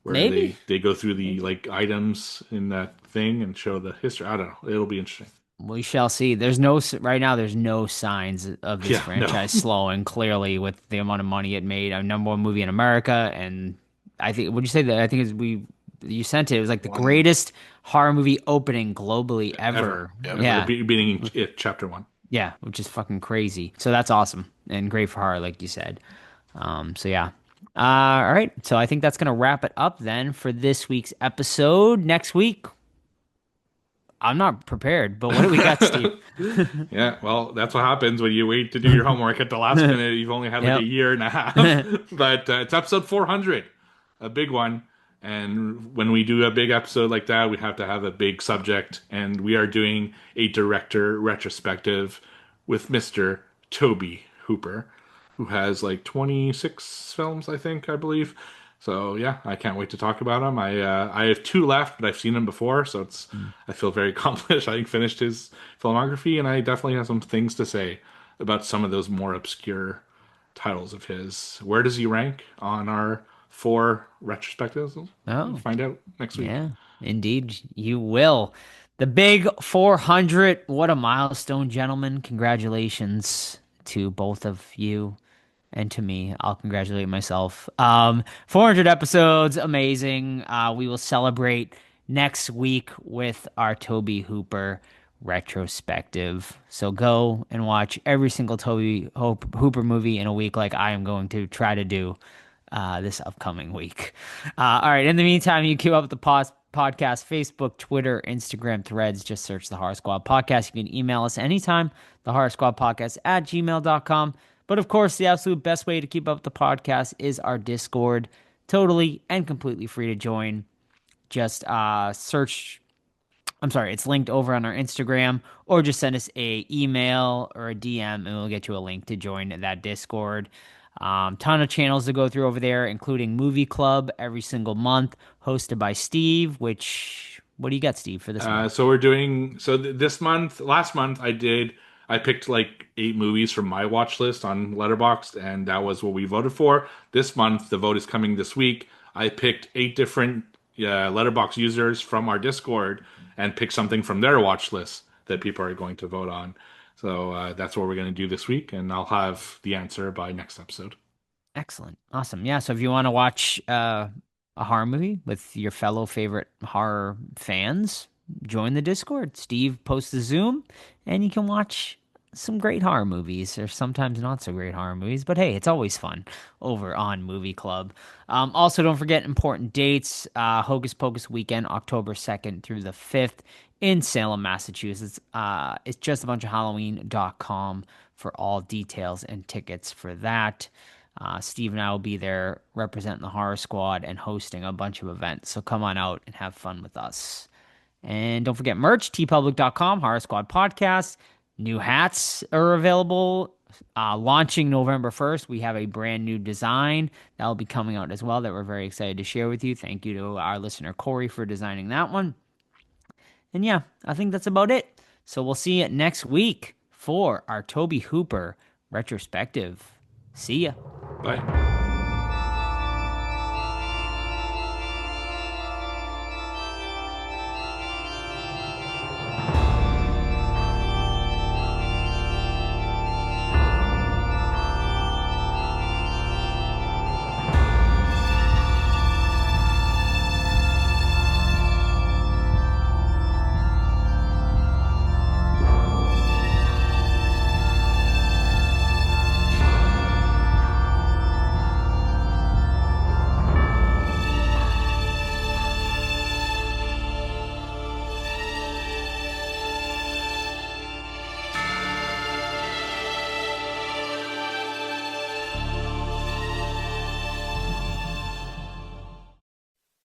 where Maybe, they go through the maybe. like items in that thing and show the history? I don't know. It'll be interesting. We shall see. There's no right now. There's no signs of this Yeah, no. franchise slowing. Clearly, with the amount of money it made, a number one movie in America, and I think. Would you say that? I think you sent it. It was like the One greatest horror movie opening globally Ever. ever. Yep. Ever. Yeah, Beating it, chapter one. yeah, which is fucking crazy. So that's awesome and great for horror, like you said. So yeah. All right. So I think that's gonna wrap it up then for this week's episode. Next week I'm not prepared, but what do we got, Steve? Yeah, well, that's what happens when you wait to do your homework at the last minute. You've only had like a Yep. year and a half, but it's episode 400, a big one. And when we do a big episode like that, we have to have a big subject. And we are doing a director retrospective with Mr. Toby Hooper, who has like 26 films, I think, I believe. So yeah, I can't wait to talk about him. I have two left, but I've seen him before, so I feel very accomplished. I finished his filmography, and I definitely have some things to say about some of those more obscure titles of his. Where does he rank on our four retrospectives? We'll Oh, find out next week. yeah, indeed, you will. The big 400. What a milestone, gentlemen. Congratulations to both of you and to me. I'll congratulate myself. 400 episodes, amazing. We will celebrate next week with our Toby Hooper retrospective. So go and watch every single Hooper movie in a week, like I am going to try to do this upcoming week. All right. In the meantime, you keep up with the podcast, Facebook, Twitter, Instagram, Threads. Just search the Horror Squad Podcast. You can email us anytime, the Horror Squad Podcast at gmail.com. But of course, the absolute best way to keep up with the podcast is our Discord. Totally and completely free to join. Just search. I'm sorry, it's linked over on our Instagram, or just send us a email or a DM, and we'll get you a link to join that Discord. Ton of channels to go through over there, including Movie Club every single month, hosted by Steve. Which, what do you got, Steve, for this month? So we're doing this month. Last month, I picked like 8 movies from my watch list on Letterboxd, and that was what we voted for. This month, the vote is coming this week. I picked 8 different Letterboxd users from our Discord and picked something from their watch list that people are going to vote on. So that's what we're going to do this week, and I'll have the answer by next episode. Excellent. Awesome. Yeah. So if you want to watch a horror movie with your fellow favorite horror fans, join the Discord. Steve posts the Zoom and you can watch some great horror movies or sometimes not so great horror movies. But hey, it's always fun over on Movie Club. Also, don't forget important dates Hocus Pocus weekend, October 2nd through the 5th in Salem, Massachusetts. It's just a bunch of Halloween.com for all details and tickets for that. Steve and I will be there representing the Horror Squad and hosting a bunch of events. So come on out and have fun with us. And don't forget merch, tpublic.com, Horror Squad Podcast. New hats are available. Launching November 1st, we have a brand new design that will be coming out as well that we're very excited to share with you. Thank you to our listener, Corey, for designing that one. And yeah, I think that's about it. So we'll see you next week for our Toby Hooper retrospective. See ya. Bye.